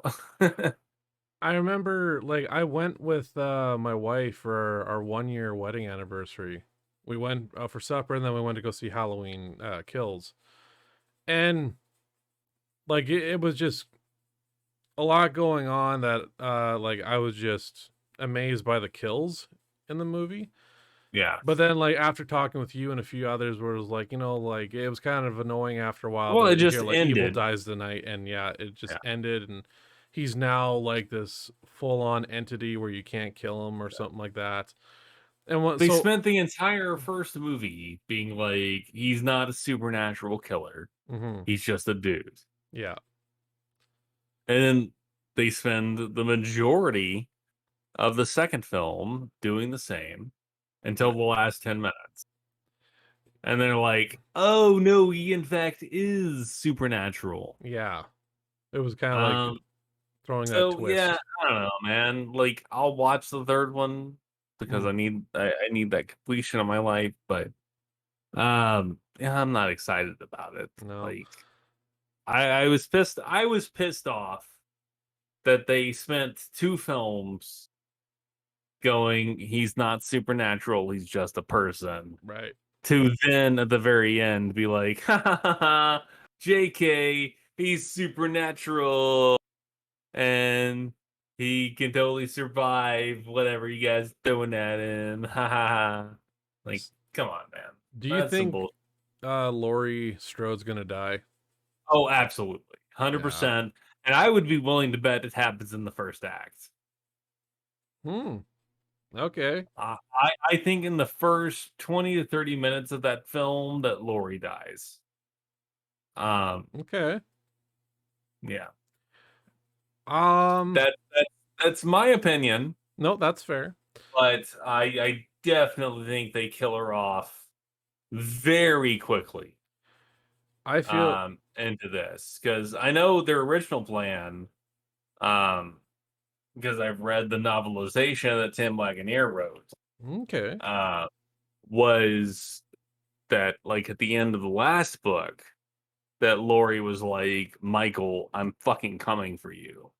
I remember like I went with my wife for our 1 year wedding anniversary. We went for supper and then we went to go see Halloween Kills. And like it was just a lot going on that like I was just amazed by the kills in the movie. Yeah. But then like after talking with you and a few others where it was like, like it was kind of annoying after a while Well, to it just hear like evil ended. dies tonight, and yeah, it just Yeah. ended, and he's now like this full on entity where you can't kill him or something like that. And what They so spent the entire first movie being like, he's not a supernatural killer. mhm, He's just a dude. yeah. And then they spend the majority of the second film doing the same until Right. the last 10 minutes. And they're like, oh no, he in fact is supernatural. Yeah. It was kind of like Um, throwing that so yeah, twist. I don't know, man. Like, I'll watch the third one because Mm, I need that completion of my life, but yeah, I'm not excited about it. no. Like, I was pissed off that they spent 2 films going, he's not supernatural, he's just a person, Right. to then at the very end be like, ha ha ha ha, JK, he's supernatural. and he can totally survive whatever you guys throwing at him. Ha ha ha. Like, come on, man. Do you That's some think bull. Laurie Strode's gonna die? Oh, absolutely. Yeah. 100%. And I would be willing to bet it happens in the first act. Okay. I think in the first 20 to 30 minutes of that film that Laurie dies. Okay. Yeah. Um. That's my opinion, No, that's fair. but I definitely think they kill her off very quickly I feel into this, because I know their original plan, because I've read the novelization that Tim Wagoner wrote, okay. was that, like, at the end of the last book, that Laurie was like, Michael, I'm fucking coming for you.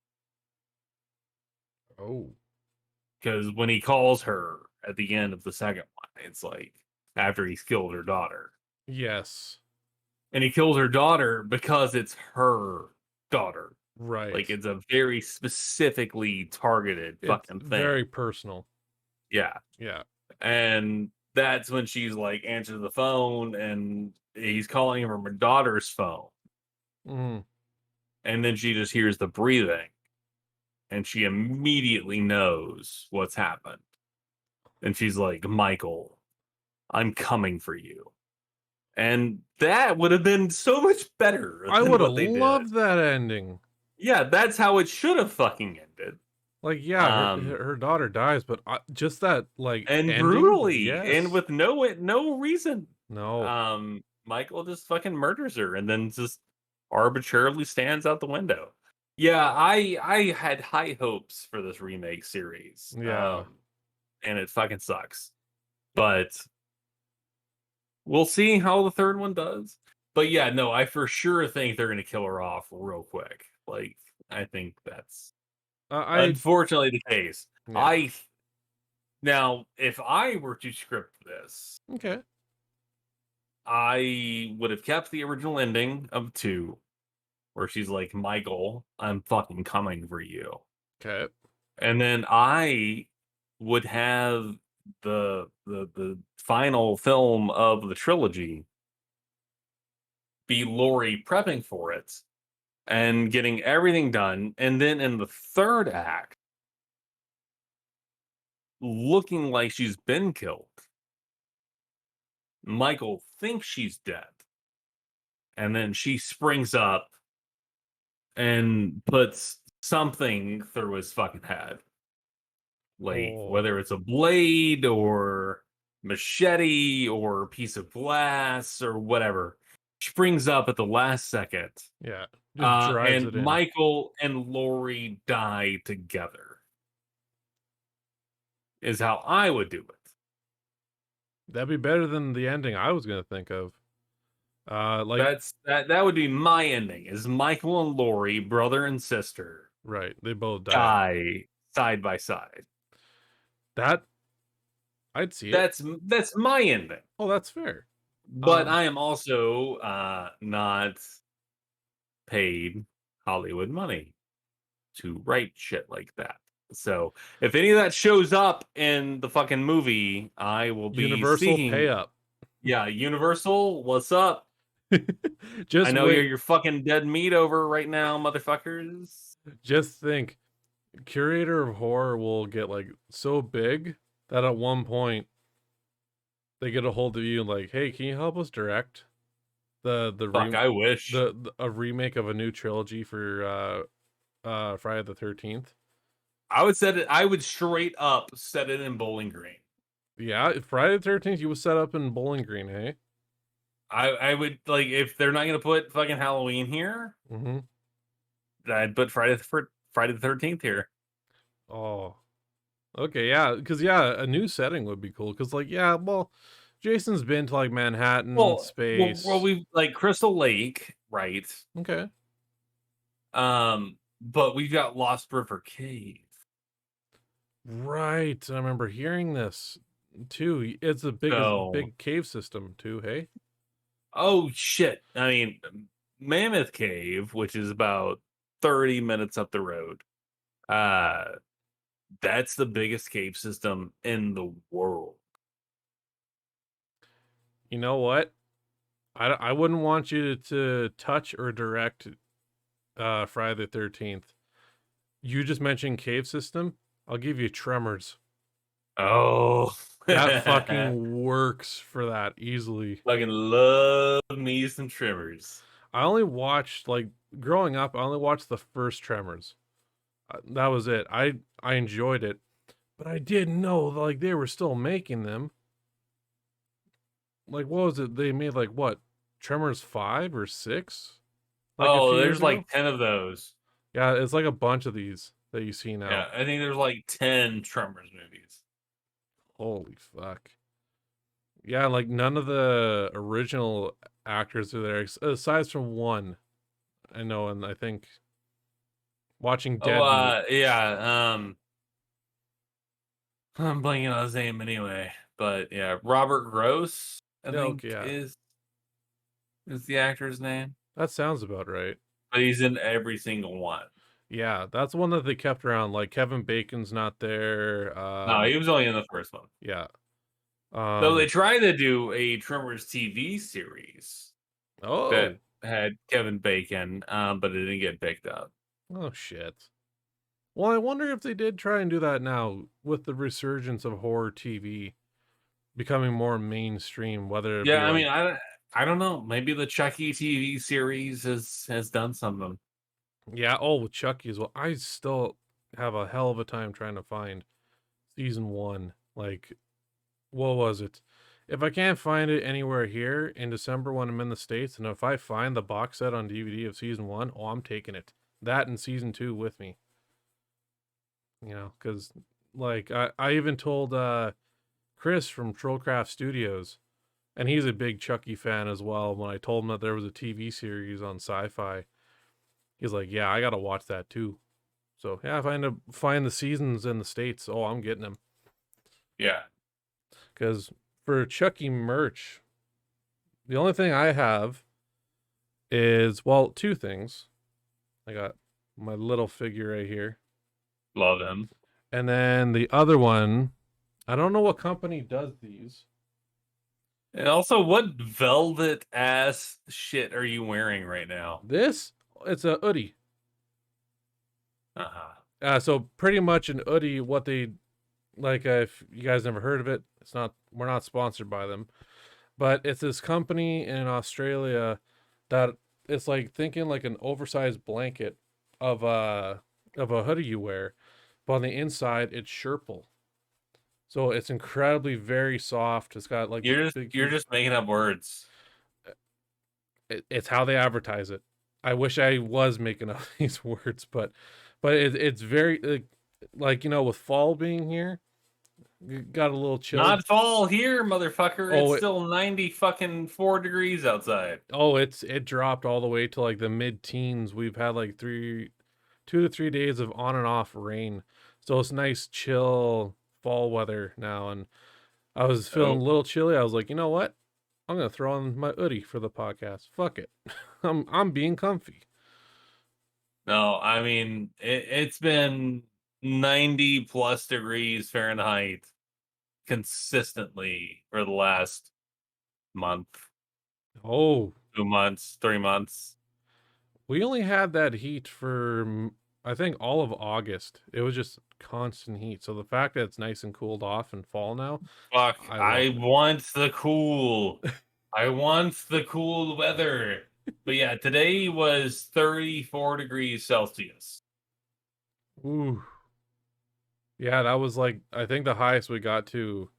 Oh. Because when he calls her at the end of the second one, it's like after he's killed her daughter. Yes. And he kills her daughter because it's her daughter. Right. Like, it's a very specifically targeted It's fucking thing. very personal. Yeah. Yeah. And that's when she's like, answers the phone, and he's calling her her daughter's phone. Mm. And then she just hears the breathing, and she immediately knows what's happened. And she's like, Michael, I'm coming for you. And that would have been so much better I than would have what they loved did. that ending. Yeah, that's how it should have fucking ended. Like, yeah, her daughter dies, but just that like And ending, brutally, yes. and with no reason. No. Michael just fucking murders her and then just arbitrarily stands out the window. Yeah, I had high hopes for this remake series. Yeah. And it fucking sucks. But we'll see how the third one does. But yeah, no, I for sure think they're gonna kill her off real quick. Like, I think that's unfortunately the case. Yeah. Now, if I were to script this, Okay. I would have kept the original ending of 2, where she's like, Michael, I'm fucking coming for you. Okay. And then I would have the final film of the trilogy be Laurie prepping for it and getting everything done. And then in the third act, looking like she's been killed, Michael thinks she's dead. And then she springs up and puts something through his fucking head. Like, whether it's a blade or machete or a piece of glass or whatever, springs up at the last second. Yeah. Just drives And it in. Michael and Laurie die together. Is how I would do it. That'd be better than the ending I was gonna think of. Like That would be my ending. Is Michael and Laurie, brother and sister, right? They both die. die side by side. That I'd see it. That's my ending. Oh, that's fair. But I am also not paid Hollywood money to write shit like that. So if any of that shows up in the fucking movie, I will be Universal seeking. pay up. Yeah, Universal, what's up? Just I know wait. you're your fucking dead meat over right now, motherfuckers. Just think, Curator of Horror will get like so big that at one point they get a hold of you and like, hey, can you help us direct I wish a remake of a new trilogy for Friday the 13th? I would set it. I would straight up set it in Bowling Green. Yeah, Friday the 13th. You was set up in Bowling Green, hey? I would, like, if they're not gonna put fucking Halloween here, I'd put Friday the 13th here. Oh, okay, yeah, because yeah, a new setting would be cool. Because like, yeah, well, Jason's been to like Manhattan, space. Well, we've like Crystal Lake, right? Okay. But we've got Lost River Cave. Right, I remember hearing this too. It's a big cave system too. Hey. Oh shit! I mean, Mammoth Cave, which is about 30 minutes up the road. That's the biggest cave system in the world. You know what? I wouldn't want you to touch or direct Friday the 13th. You just mentioned cave system. I'll give you Tremors. Oh, That fucking works for that easily. fucking love me some Tremors. I only watched, like, growing up, I only watched the first Tremors. That was it. I enjoyed it, but I didn't know, like, they were still making them. Like, what was it? They made, like, what? Tremors 5 or 6? Like, a Oh, few years there's ago? like 10 of those. Yeah, it's like a bunch of these that you see now. Yeah, I think there's like 10 Tremors movies. Holy fuck. Yeah, like, none of the original actors are there, aside from one. I know, and I think watching Dead Meat. Yeah. I'm blanking on his name anyway, but yeah, Robert Gross, I Yeah, think okay, yeah. is the actor's name, That sounds about right. but he's in every single one. Yeah, that's one that they kept around. Like, Kevin Bacon's not there. No, he was only in the first one. Yeah. Though they tried to do a Tremors TV series that Oh. had Kevin Bacon, but it didn't get picked up. Oh, shit. Well, I wonder if they did try and do that now with the resurgence of horror TV becoming more mainstream, whether it be Yeah, I like, mean, I don't know. Maybe the Chucky TV series has done something. yeah, oh, with Chucky as well. I still have a hell of a time trying to find season 1. Like, what was it? If I can't find it anywhere here in December when I'm in the States, and if I find the box set on DVD of season 1, oh, I'm taking it. That and season 2 with me. You know, because, like, I even told Chris from Trollcraft Studios, and he's a big Chucky fan as well. When I told him that there was a TV series on Sci-Fi, he's like, "Yeah, I gotta watch that too." So yeah, if I end up find the seasons in the States, oh, I'm getting them. Yeah. Because for Chucky merch, the only thing I have is, well, two things. I got my little figure right here, Love him. and then the other one, I don't know what company does these. And also, what velvet ass shit are you wearing right now? This, it's a hoodie. Uh-huh. So pretty much an hoodie. What they like, if you guys never heard of it, it's not. We're not sponsored by them, but it's this company in Australia that it's like thinking like an oversized blanket of a hoodie you wear, but on the inside it's Sherple. So it's incredibly very soft. It's got like You're just making up words. It's how they advertise it. I wish I was making up these words, but it's very like, you know, with fall being here, you got a little chill. Not fall here, motherfucker. Oh, It's still 90 fucking 4 degrees outside. Oh, it dropped all the way to like the mid-teens. We've had like 2 to 3 days of on and off rain. So it's nice chill fall weather now, and I was feeling a little chilly. I was like, "You know what? I'm going to throw on my hoodie for the podcast. Fuck it." I'm being comfy. No, I mean it's been 90 plus degrees Fahrenheit consistently for the last month, Oh, 2 months, 3 months. we only had that heat for I think all of August. It was just constant heat. So the fact that it's nice and cooled off in fall now, Fuck, I I want the cool. I want the cool weather. But yeah, today was 34 degrees Celsius. ooh. Yeah, that was like, I think the highest we got to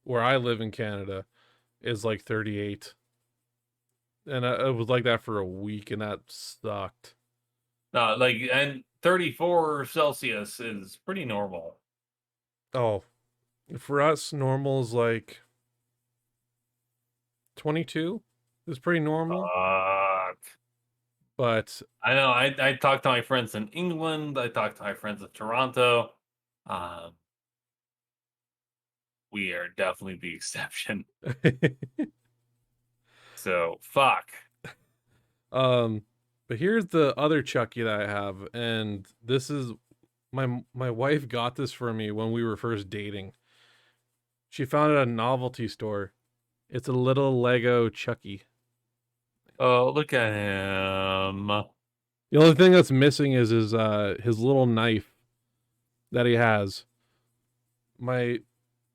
where I live in Canada is like 38. And it was like that for a week, and that sucked. No, like, and 34 Celsius is pretty normal. Oh, for us, normal is like 22 is pretty normal. Fuck. But I know. I talked to my friends in England. I talked to my friends in Toronto. Um, we are definitely the exception. So fuck. um, But here's the other Chucky that I have, and this is my wife got this for me when we were first dating. She found it at a novelty store. It's a little Lego Chucky. Oh, look at him. The only thing that's missing is his little knife that he has. My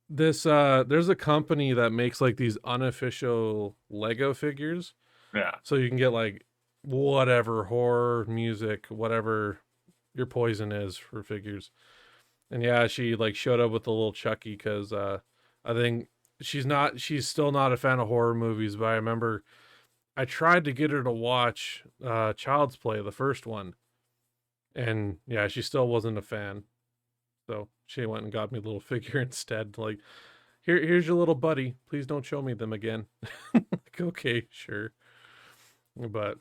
this there's a company that makes like these unofficial Lego figures. Yeah. So you can get like whatever horror, music, whatever your poison is for figures. And yeah, she like showed up with a little Chucky because I think she's still not a fan of horror movies, but I remember I tried to get her to watch Child's Play, the first one. And yeah, she still wasn't a fan. So she went and got me a little figure instead. Like, here's your little buddy. Please don't show me them again. Like, okay, sure. But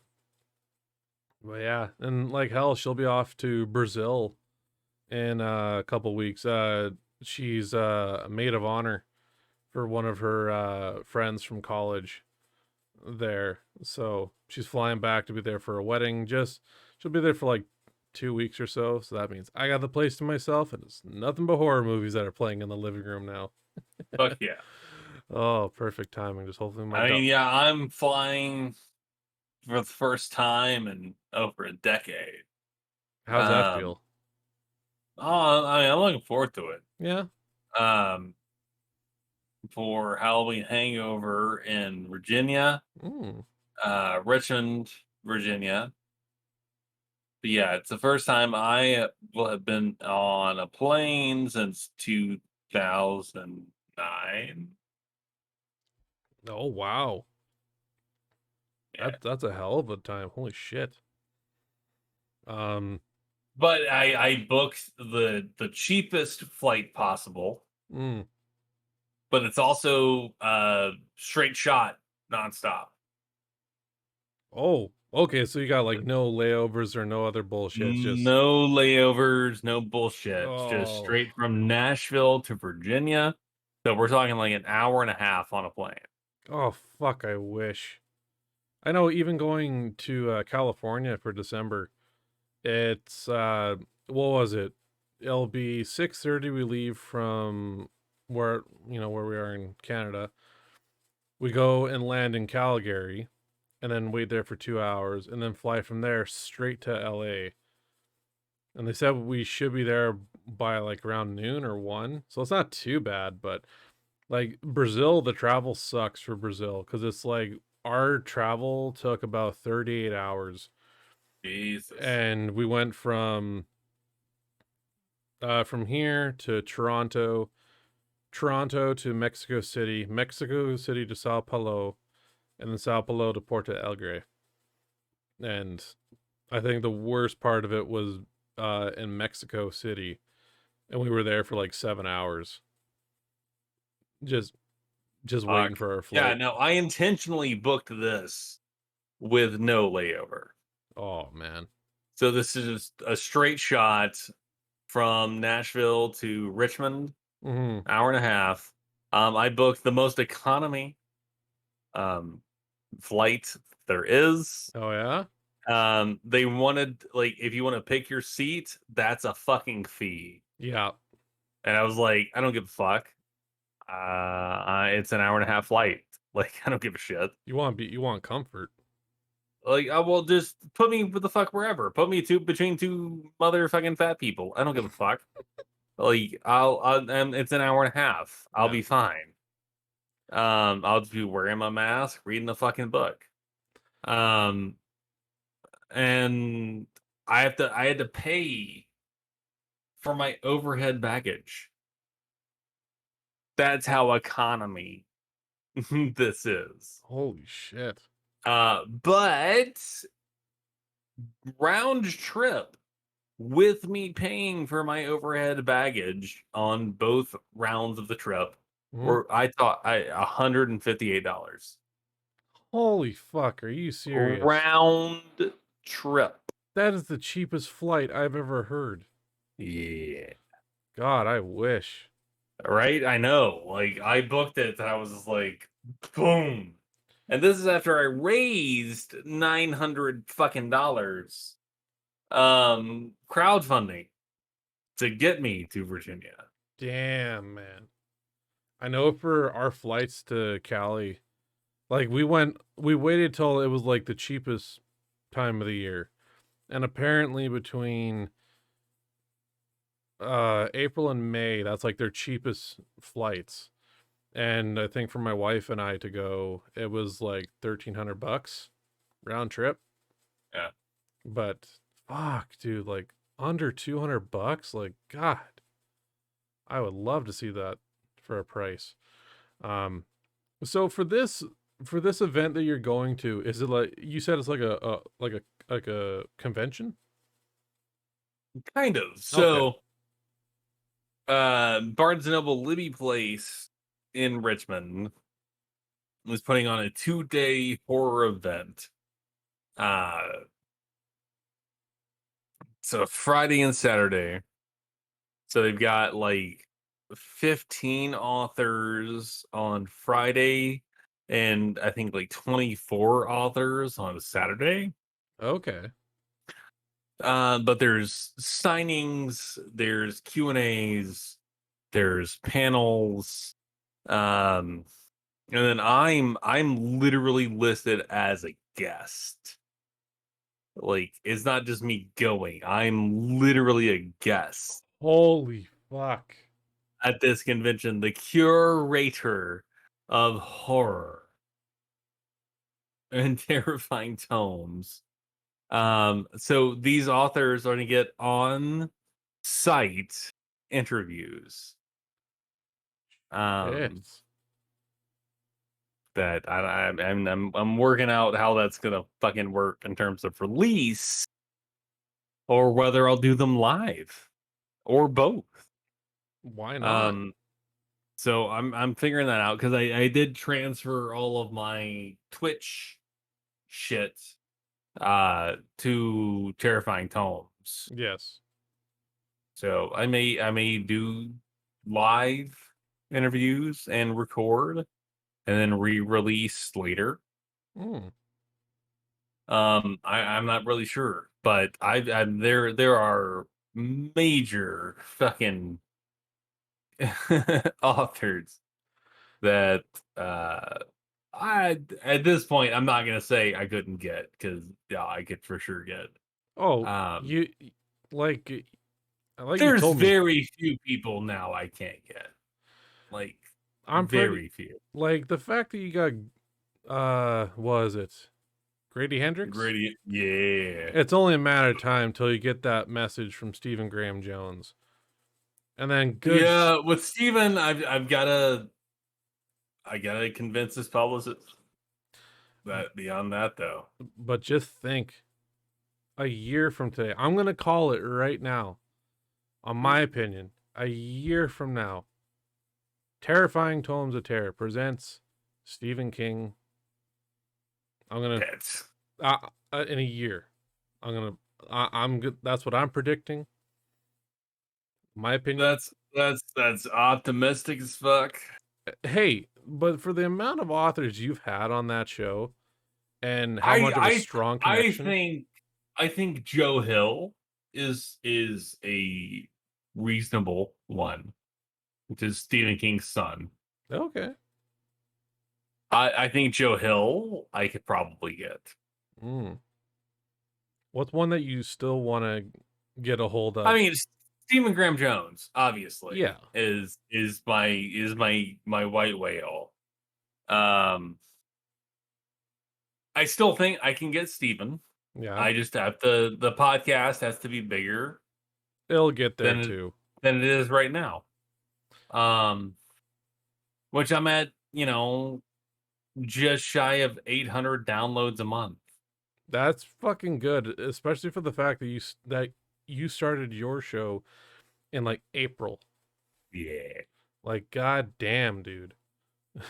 yeah, and like hell, she'll be off to Brazil in a couple weeks. She's a maid of honor for one of her friends from college there. So she's flying back to be there for a wedding. She'll be there for like 2 weeks or so. So that means I got the place to myself, and it's nothing but horror movies that are playing in the living room now. Fuck yeah. Oh, perfect timing. Just hopefully I mean, yeah, I'm flying for the first time in over a decade. How's that feel? Oh, I mean, I'm looking forward to it. Yeah. For Halloween Hangover in Virginia, Richmond, Virginia. But yeah, it's the first time I will have been on a plane since 2009. Oh wow. Yeah. That's a hell of a time. Holy shit. But I booked the cheapest flight possible. But it's also straight shot nonstop. Oh, okay. So you got like no layovers or no other bullshit. It's just no layovers, no bullshit. Oh. It's just straight from Nashville to Virginia. So we're talking like an hour and a half on a plane. Oh fuck! I wish. I know. Even going to California for December, it's what was it? It'll be 6:30. We leave from where where we are in Canada. We go and land in Calgary, and then wait there for 2 hours, and then fly from there straight to LA. And they said we should be there by like around noon or 1, so it's not too bad. But like Brazil, the travel sucks for Brazil because it's like our travel took about 38 hours. Jesus. And we went from here to Toronto, Toronto to Mexico City, Mexico City to Sao Paulo, and then Sao Paulo to Porto Alegre. And I think the worst part of it was in Mexico City, and we were there for like 7 hours. Just waiting for our flight. Yeah, no, I intentionally booked this with no layover. Oh man. So this is a straight shot from Nashville to Richmond, hour and a half. I booked the most economy flight there is. Oh yeah? They wanted, like, if you want to pick your seat, that's a fucking fee. Yeah. And I was like, I don't give a fuck. It's an hour and a half flight. Like, I don't give a shit. You want comfort. Like, I will just put me with the fuck wherever. Put me between two motherfucking fat people. I don't give a fuck. Like, and it's an hour and a half. I'll be fine. I'll just be wearing my mask, reading the fucking book. And I had to pay for my overhead baggage. That's how economy this is. Holy shit. But round trip with me paying for my overhead baggage on both rounds of the trip, or I thought $158. Holy fuck, are you serious? Round trip. That is the cheapest flight I've ever heard. Yeah. God, I wish. Right? I know. Like, I booked it and I was just like, boom. And this is after I raised $900 fucking dollars crowdfunding to get me to Virginia. Damn, man. I know for our flights to Cali, like we waited till it was like the cheapest time of the year. And apparently between April and May, that's like their cheapest flights. And I think for my wife and I to go, it was like $1,300 round trip. Yeah. But fuck, dude, like under $200, like God, I would love to see that for a price. Um, so for this event that you're going to, is it like you said it's like a convention? Kind of. Okay. So Barnes & Noble Libby Place in Richmond was putting on a 2-day horror event. So Friday and Saturday. So they've got like 15 authors on Friday and I think like 24 authors on Saturday. Okay. But there's signings, there's Q&As, there's panels, and then I'm literally listed as a guest. Like, it's not just me going, I'm literally a guest Holy fuck. at this convention, the curator of horror and terrifying tomes. So these authors are going to get on site interviews. It's That I'm working out how that's gonna fucking work in terms of release, or whether I'll do them live, or both. why not? So I'm figuring that out because I did transfer all of my Twitch shit to Terrifying Tomes. Yes. So I may do live interviews and record and then re-release later. Mm. I'm not really sure, but there are major fucking authors that I at this point I'm not gonna say I couldn't get because yeah I could for sure get. Oh, Um, you like you there's told me. very few people now I can't get, like I'm pretty very few. like the fact that you got was it Grady Hendrix? Gritty, yeah, It's only a matter of time till you get that message from Stephen Graham Jones. And then yeah. With Steven, I've gotta convince his publicist. But beyond that, though, but just think a year from today. I'm going to call it right now. On my opinion, a year from now, Terrifying Tomes of Terror presents Stephen King. I'm going that's to in a year. I'm good. That's what I'm predicting. My opinion. that's optimistic as fuck. Hey, but for the amount of authors you've had on that show and how much of a strong connection. I think Joe Hill is a reasonable one, which is Stephen King's son. Okay. I think Joe Hill I could probably get. Mm. What's one that you still want to get a hold of? I mean, Stephen Graham Jones, obviously, Yeah. is my white whale. I still think I can get Stephen. Yeah. I just have to. The podcast has to be bigger It'll get there than too. than it is right now. Which I'm at, just shy of 800 downloads a month. That's fucking good, especially for the fact that you started your show in like April. Yeah, Like god damn, dude.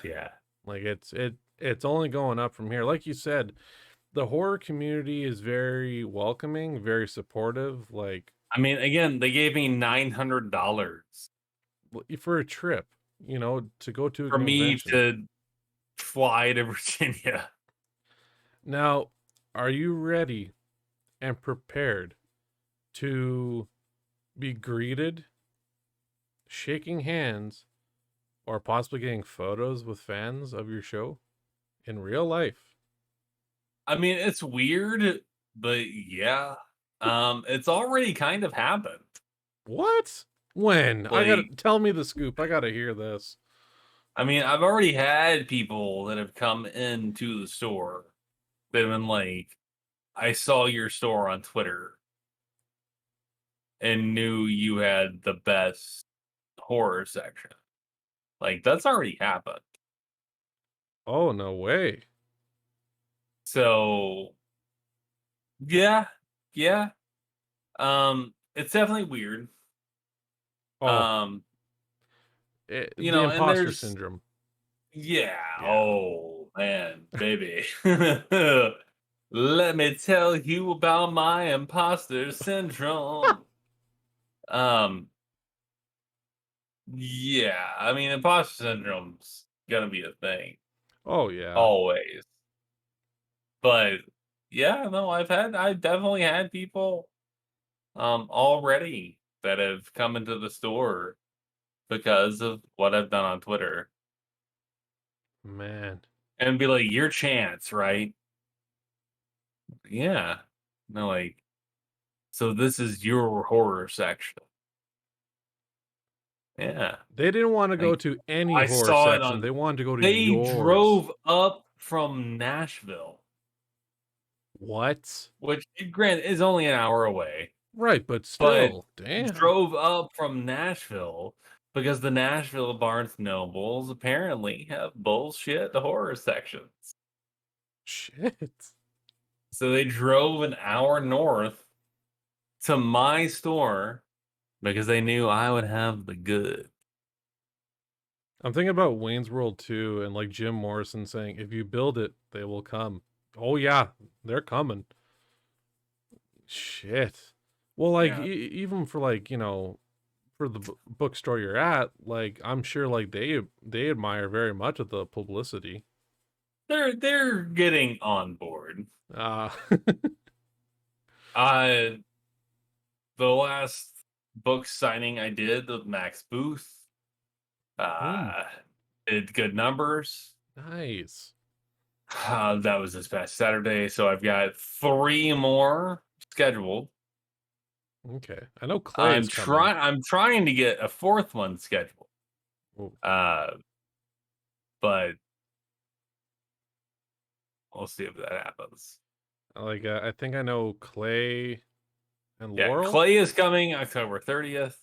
yeah. Like it's only going up from here. Like you said, the horror community is very welcoming, very supportive. Like I mean, again, they gave me $900 for a trip, to go to a for me convention. to fly to Virginia. Now, are you ready and prepared to be greeted, shaking hands, or possibly getting photos with fans of your show in real life? I mean, it's weird, but yeah. It's already kind of happened. What? When? I gotta Like, tell me the scoop. I gotta hear this. I mean, I've already had people that have come into the store that have been like, I saw your store on Twitter and knew you had the best horror section. Like, that's already happened. Oh, no way. So, yeah, yeah. It's definitely weird. Oh, You the know, and imposter there's syndrome. yeah, Yeah. oh man, baby. Let me tell you about my imposter syndrome. Um, yeah, I mean, imposter syndrome's gonna be a thing Oh, yeah. always. But yeah, no, I definitely had people already that have come into the store because of what I've done on Twitter Man. and be like, your chance, right? Yeah. No, like, so this is your horror section. Yeah. They didn't want to go Like, to any I horror saw it section. on They wanted to go to they yours. drove up from Nashville, What? which granted is only an hour away, Right, but but still, damn. drove up from Nashville because the Nashville Barnes Nobles apparently have bullshit horror sections. Shit. So they drove an hour north to my store because they knew I would have the good. I'm thinking about Wayne's World 2 and like Jim Morrison saying, if you build it, they will come. Oh, yeah, they're coming. Shit. Well, like, Yeah. even for like, for the bookstore you're at, like, I'm sure like they admire very much of the publicity. They're getting on board. Uh, Uh the last book signing I did with Max Booth, hmm, uh did good numbers. nice. That was this past Saturday, so I've got 3 more scheduled. Okay. I know Clay is coming. I'm trying to get a 4th one scheduled. Ooh, Uh, but we'll see if that happens. like, I think I know Clay and Yeah, Laurel. Clay is coming October 30th.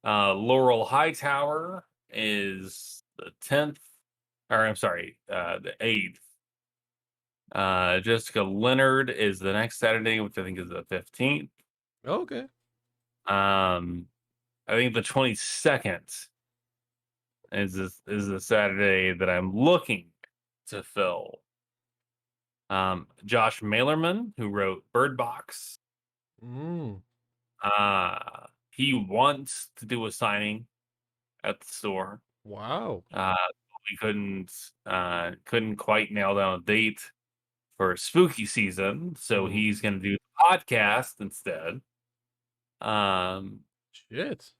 Laurel Hightower is the 10th, or I'm sorry, the 8th. Jessica Leonard is the next Saturday, which I think is the 15th. Okay. I think the 22nd is the Saturday that I'm looking to fill. Josh Mailerman, who wrote Bird Box, Mm, he wants to do a signing at the store. wow. We couldn't quite nail down a date for spooky season, so Mm, he's gonna do the podcast instead. Um, shit.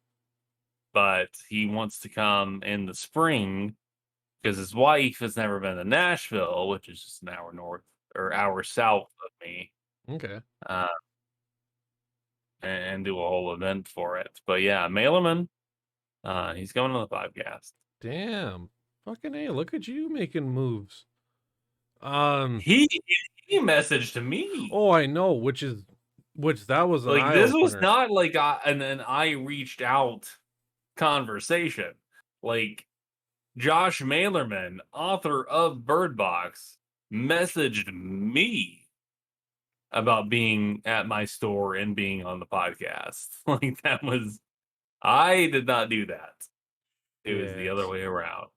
but he wants to come in the spring because his wife has never been to Nashville, which is just an hour north or hour south of me, Okay. uh, and do a whole event for it. But yeah, Mailerman, he's going on the podcast. Damn. Fucking A, look at you making moves. Um, He he messaged me. oh, I know, which that was an Like, eye this was opener. not like an I reached out conversation. Like, Josh Mailerman, author of Bird Box, messaged me about being at my store and being on the podcast. Like, that was I did not do that. It was the other Shit. way around.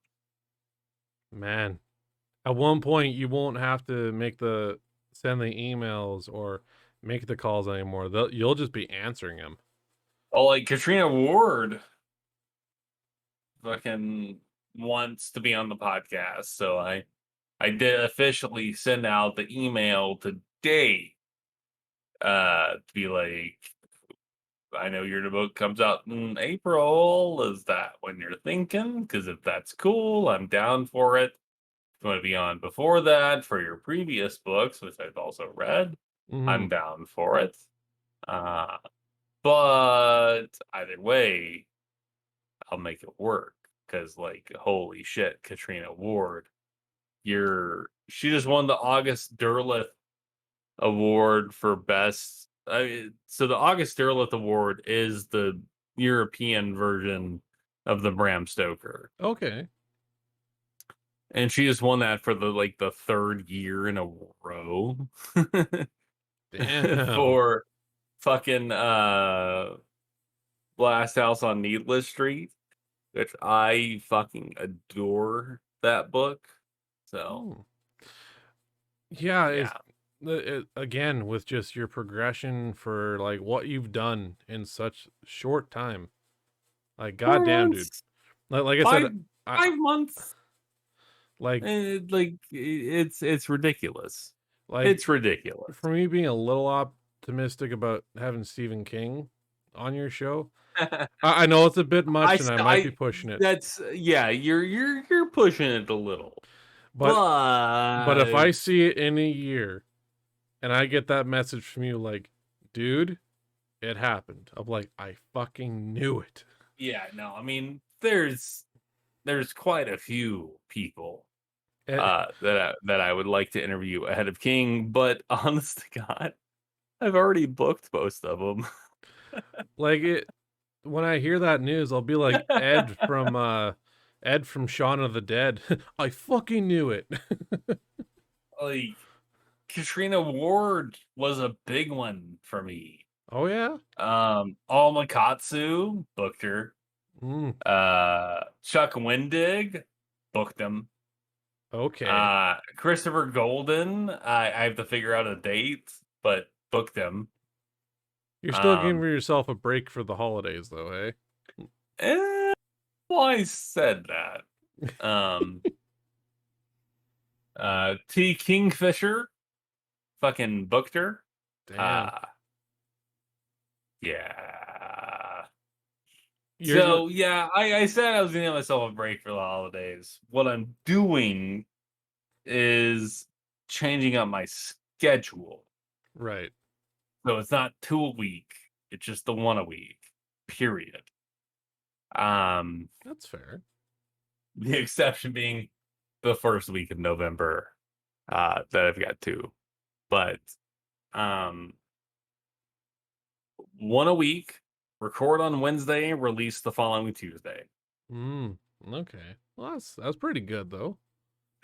Man. At one point you won't have to send the emails or make the calls anymore. You'll just be answering them. Oh, like Katrina Ward fucking wants to be on the podcast, so I did officially send out the email today to be like, I know your book comes out in April. Is that when you're thinking? Because if that's cool, I'm down for it. If you want to be on before that for your previous books, which I've also read, I'm Mhm. down for it. Uh, but either way, I'll make it work. Because, like, holy shit, Katrina Ward, she just won the August Derleth Award for best. So the August Derleth Award is the European version of the Bram Stoker, Okay. and she just won that for the third year in a row Damn. for fucking Last House on Needless Street, which I fucking adore that book. So Hmm. Yeah, it's yeah, again with just your progression for like what you've done in such short time. Like 4 goddamn, dude. months, Like I said, five I 5 months. like It's ridiculous. like It's ridiculous. for me being a little optimistic about having Stephen King on your show. I know it's a bit I much, and s- I might be I pushing it, that's yeah, you're pushing it a little. but if But I see it in a year and I get that message from you, like, dude, it happened. I'm like, I fucking knew it. yeah, no, I mean there's quite a few people Eh, that I would like to interview ahead of King, but honest to God, I've already booked most of them. like it when I hear that news, I'll be like Ed from Shaun of the Dead. I fucking knew it. Like Katrina Ward was a big one for me. Oh yeah. All Makatsu booked her. Mm, Chuck Wendig booked him. okay. Christopher Golden, I have to figure out a date, but booked him. You're still giving Um, yourself a break for the holidays, though, eh? eh, well, I said that. Um, T Kingfisher, fucking booked her. Damn. Uh, yeah. You're just So yeah, I said I was gonna give myself a break for the holidays. What I'm doing is changing up my schedule. right. So it's not 2 a week, it's just the 1 a week, period. Um, That's fair. the exception being the first week of November, that I've got 2. But, um, 1 a week, record on Wednesday, release the following Tuesday. Mm, okay. Well, that's pretty good though.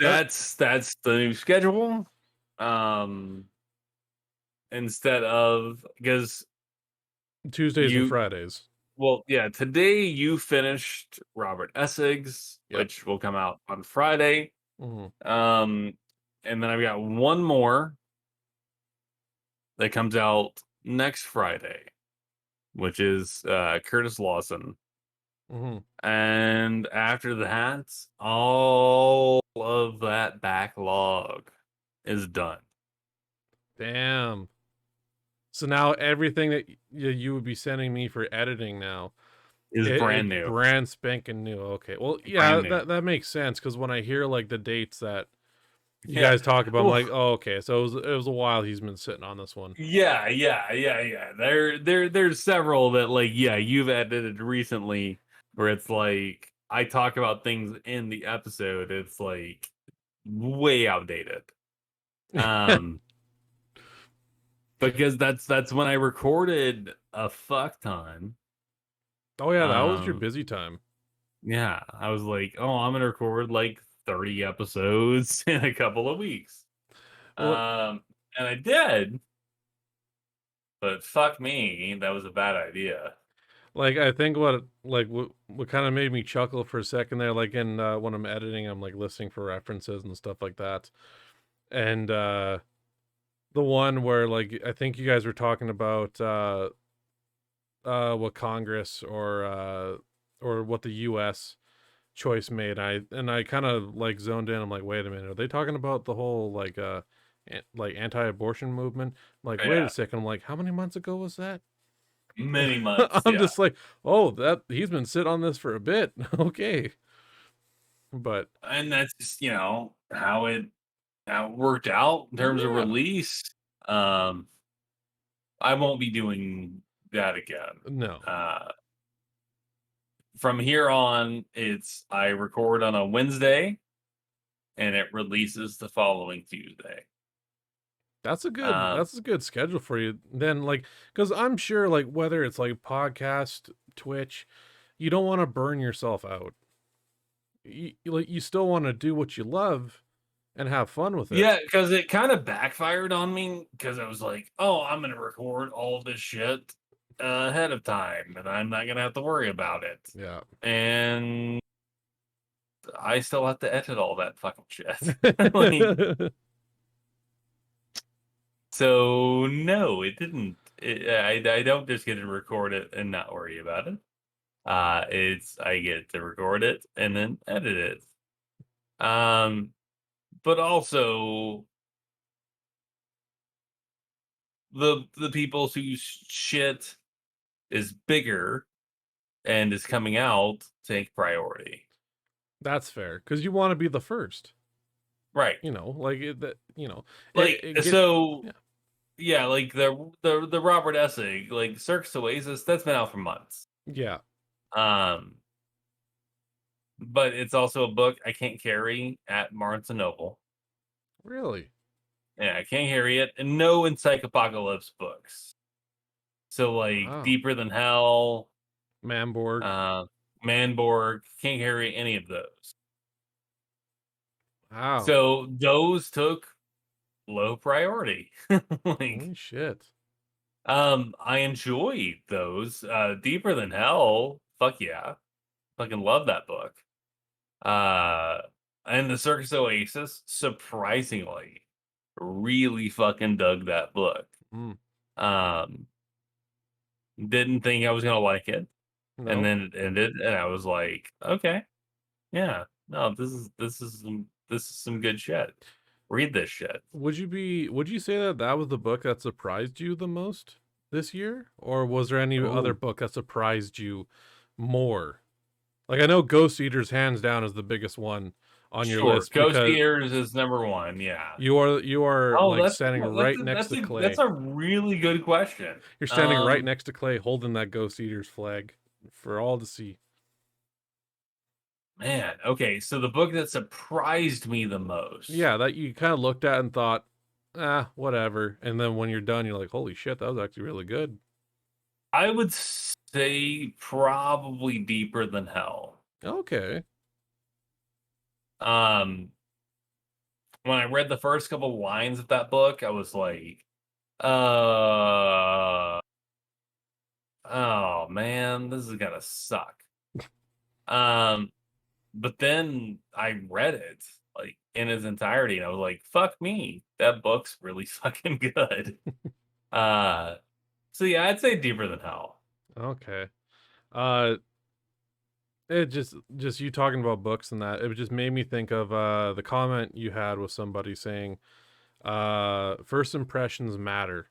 That That's the new schedule. Um, instead of because Tuesdays and you Fridays. well, yeah, today you finished Robert Essig's, Yep. which will come out on Friday. Hmm. Um, and then I've got one more that comes out next Friday, which is Curtis Lawson. Hmm. And after that, all of that backlog is done. Damn. So now everything that you would be sending me for editing now, Is it's brand new. brand spanking new. Okay. Well, yeah, Brand new. that makes sense because when I hear like the dates that you Yeah. guys talk about, I'm Well, like, oh, okay. So it was a while he's been sitting on this one. yeah. There's several that like yeah, you've edited recently where it's like I talk about things in the episode, it's like way outdated. Um because that's when I recorded a fuck ton. Oh yeah, that was your Um busy time. yeah, I was like, "Oh, I'm going to record like 30 episodes in a couple of weeks." Well, And I did, but fuck me, that was a bad idea. like I think what kind of made me chuckle for a second there, like in when I'm editing, I'm like listening for references and stuff like that. And the one where like I think you guys were talking about what Congress or what the US choice made. I kind of like zoned in. I'm like, wait a minute, are they talking about the whole like like anti-abortion movement? I'm like, wait a Yeah, second. I'm like, how many months ago was that? many months. I'm Yeah, just like, oh, that he's been sitting on this for a bit. Okay, but and that's just, how it worked out in terms of yeah, release. Um, I won't be doing that again. no, Uh, from here on, I record on a Wednesday and it releases the following Tuesday. Um, that's a good schedule for you. Then like, because I'm sure like whether it's like podcast, Twitch, you don't want to burn yourself out. Like you still want to do what you love and have fun with it. yeah, because it kind of backfired on me because I was like, oh, I'm going to record all this shit ahead of time and I'm not going to have to worry about it. Yeah. And I still have to edit all that fucking shit. Like, so no, it didn't. I don't just get to record it and not worry about it. I get to record it and then edit it. But also the people whose shit is bigger and is coming out take priority. That's fair because you want to be the first. Right. Like that. Like It get so yeah, yeah, like the Robert essay, like Circus Oasis, that's been out for months. yeah. Um, but it's also a book I can't carry at Barnes and Noble. Really. Yeah, I can't carry it, and no Encyclopocalypse books. So like Wow. Deeper Than Hell, Manborg. uh, Manborg, can't carry any of those. Wow. So those took low priority. Like, Holy shit. I enjoyed those. Deeper Than Hell, fuck yeah. Fucking love that book. Uh and the Circus Oasis, surprisingly, really fucking dug that book. Mm. Um, didn't think I was gonna like it, and No. then it ended, and I was like, okay, yeah, no, this is some good shit. Read this shit. Would you say that that was the book that surprised you the most this year? Or was there any other Oh, book that surprised you more? Like I know Ghost Eaters hands down is the biggest one on your sure. list Ghost because Eaters is number one. Yeah. you are Oh, like that's standing right next to that's Clay. a really good question. You're standing right next to Clay holding that Ghost Eaters flag for all to see. Man, okay, so the book that surprised me the most. Yeah, that you kind of looked at and thought, ah, whatever. And then when you're done, you're like, holy shit, that was actually really good. I would say probably Deeper Than Hell. Okay. Um, when I read the first couple lines of that book, I was like, uh, oh man, this is gonna suck. Um, but then I read it like in its entirety, and I was like, fuck me, that book's really fucking good. Uh, so yeah, I'd say Deeper Than Hell. Okay. Uh it just you talking about books and that, it just made me think of the comment you had with somebody saying first impressions matter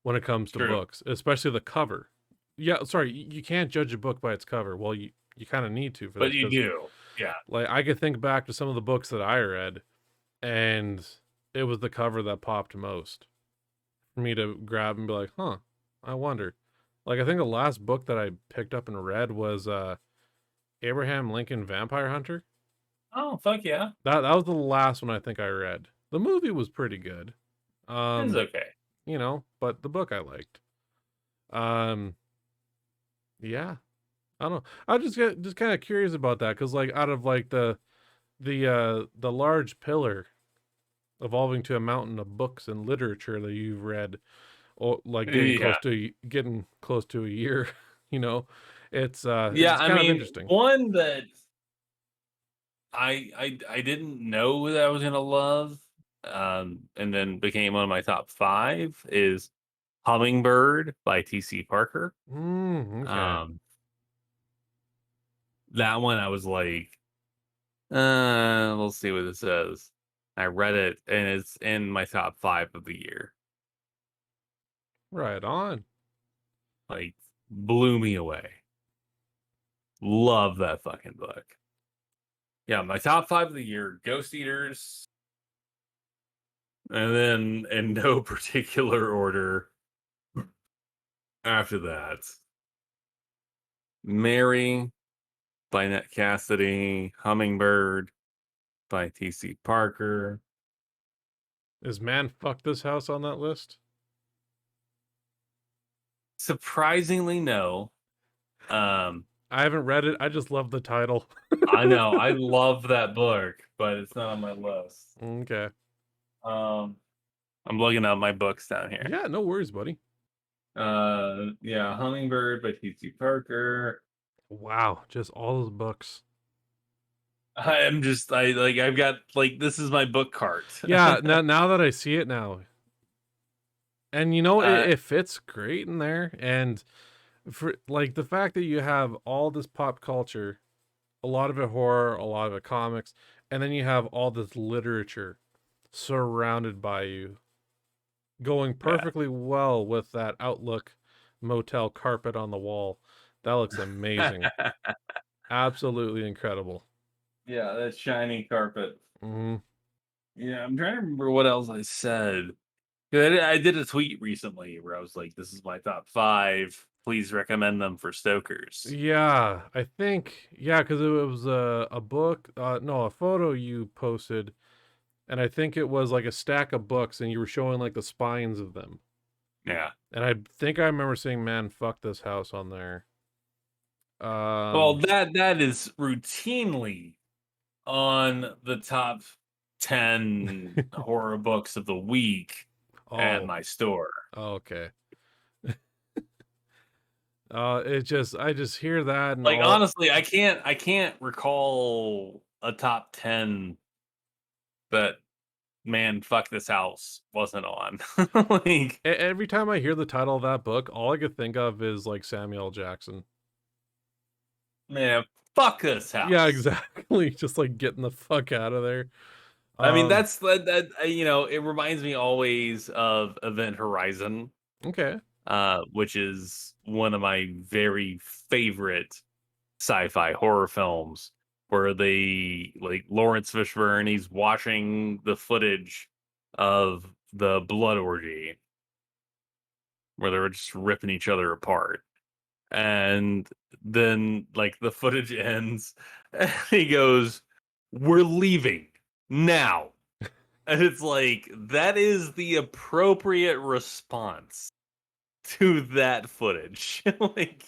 when it comes to True, books, especially the cover. Yeah, sorry, you can't judge a book by its cover. Well, you kind of need to for but this you because do, yeah. like I could think back to some of the books that I read and it was the cover that popped most for me to grab and be like, huh, I wonder. Like I think the last book that I picked up and read was Abraham Lincoln Vampire Hunter. Oh fuck yeah, That was the last one I think I read. The movie was pretty good. it's Um, okay. but the book I liked. Um, yeah. I don't know. I just kind of curious about that because like out of like the large pillar evolving to a mountain of books and literature that you've read, or like Yeah. getting close to a year, you know, Yeah, it's I kind of mean, interesting. one that I didn't know that I was gonna love, and then became one of my top 5 is Hummingbird by T.C. Parker. Okay. Um, that one I was like, We'll see what it says. I read it, and it's in my top 5 of the year. Right on. Like, blew me away. Love that fucking book. Yeah, my top 5 of the year: Ghost Eaters, and then in no particular order after that, Mary by Ned Cassidy, Hummingbird by T.C. Parker. Is Man Fuck This House on that list? Surprisingly, no. I haven't read it. I just love the title. I know, I love that book, but it's not on my list. Okay. I'm looking up my books down here. Yeah, no worries, buddy. Yeah, Hummingbird by T.C. Parker. Wow, just all those books. I've got, like, this is my book cart. Yeah, now that I see it now. And you know, Uh, it fits great in there. And for like the fact that you have all this pop culture, a lot of it horror, a lot of it comics, and then you have all this literature surrounded by you, going perfectly well with that Outlook motel carpet on the wall. That looks amazing. Absolutely incredible. Yeah, that shiny carpet. Hmm. Yeah, I'm trying to remember what else I said. 'Cause I did a tweet recently where I was like, "This is my top 5. Please recommend them for Stokers." Yeah, I think, yeah, because it was a book, no, a photo you posted, and I think it was like a stack of books, and you were showing like the spines of them. Yeah. And I think I remember saying, "Man, fuck this house" on there. Well, Um, that is routinely on the top 10 horror books of the week at oh, my store. okay. I just hear that and Like, all. honestly, I can't recall a top 10 that, Man, Fuck This House wasn't on. Like, Every time I hear the title of that book, all I could think of is like Samuel L. Jackson. Man, fuck this Yeah, house. exactly. Just like getting the fuck out of there. I mean, Um, it reminds me always of Event Horizon, okay. which is one of my very favorite sci-fi horror films, where they, like, Lawrence Fishburne, he's watching the footage of the blood orgy where they were just ripping each other apart. And then, like, the footage ends and he goes, "We're leaving now." And it's like, that is the appropriate response to that footage. Like,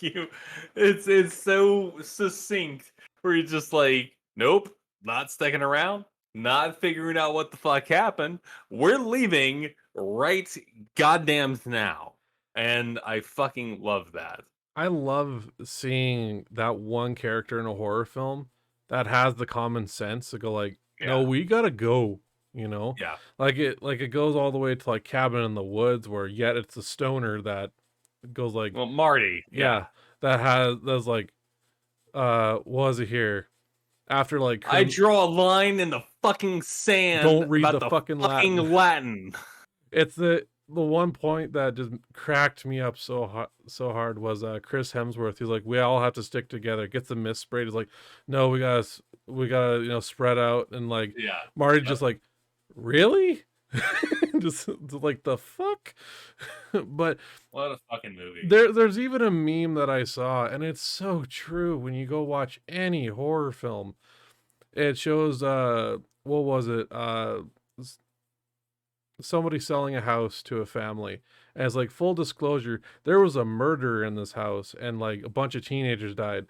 it's so succinct, where you're just like, "Nope, not sticking around, not figuring out what the fuck happened. We're leaving right goddamn now." And I fucking love that. I love seeing that one character in a horror film that has the common sense to go like, no, Yeah. we gotta go, you know? Yeah. Like it goes all the way to like Cabin in the Woods where yet it's a stoner that goes like, Well, Marty, yeah. yeah, that's like was it here? After like I draw a line in the fucking sand don't read about the the fucking fucking Latin. Latin. It's the one point that just cracked me up so hard was Chris Hemsworth. He's like, we all have to stick together. Gets the mist sprayed. He's like, no, we gotta spread out. And like Yeah. Marty Yep. just like, really? Just like the fuck. But What a fucking movie. there's even a meme that I saw, and it's so true. When you go watch any horror film, it shows what was it somebody selling a house to a family. As like full disclosure, there was a murder in this house and like a bunch of teenagers died.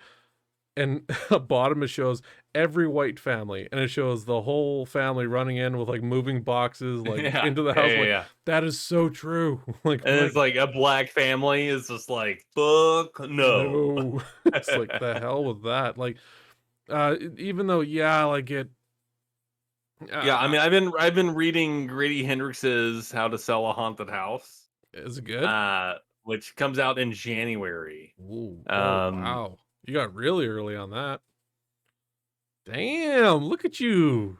And at bottom it shows every white family, and it shows the whole family running in with like moving boxes like Yeah. into the Yeah, house. yeah, Like yeah. that is so true. Like And it's like a black family is just like, fuck no. no. It's like the hell with that. Like even though yeah, like it Yeah, I uh, mean, I've been reading Grady Hendrix's How to Sell a Haunted House, is it good? which comes out in January. Ooh, oh Um, wow. You got really early on that. Damn, look at you.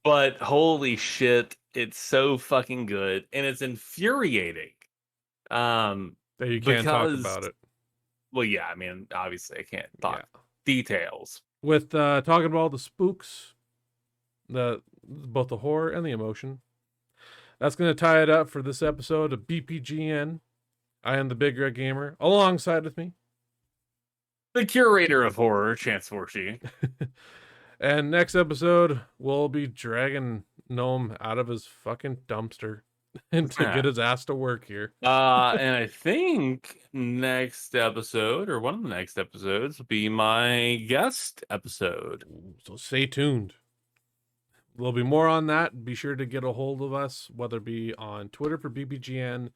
But holy shit, it's so fucking good, and it's infuriating. That you can't talk Because, about it. well, yeah, I mean, obviously, I can't talk Yeah. details. With talking about all the spooks, both the horror and the emotion. That's going to tie it up for this episode of BPGN. I am the Big Red Gamer. Alongside with me, The curator of horror, Chance Forshee. and next episode, we'll be dragging Gnome out of his fucking dumpster and to get his ass to work here. And I think next episode, or one of the next episodes, will be my guest episode. So stay tuned. There'll be more on that. Be sure to get a hold of us, whether it be on Twitter for BBGN.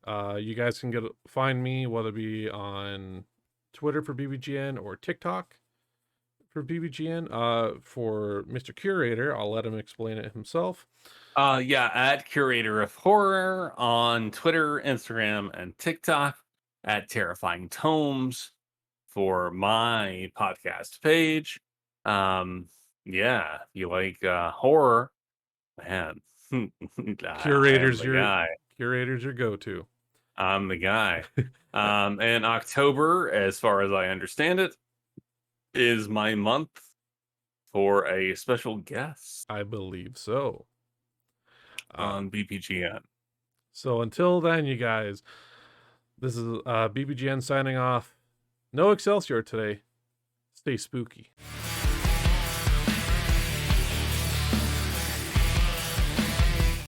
You guys can find me, whether it be on Twitter for BBGN or TikTok for BBGN. For Mr. Curator, I'll let him explain it himself. Yeah, at Curator of Horror on Twitter, Instagram, and TikTok. At Terrifying Tomes for my podcast page. Yeah, if you like horror, man. Curator's your guy. Curator's your go-to. I'm the guy. And October, as far as I understand it, is my month for a special guest I believe so. on BPGN. So until then, you guys, this is BBGN signing off. No Excelsior today. Stay spooky.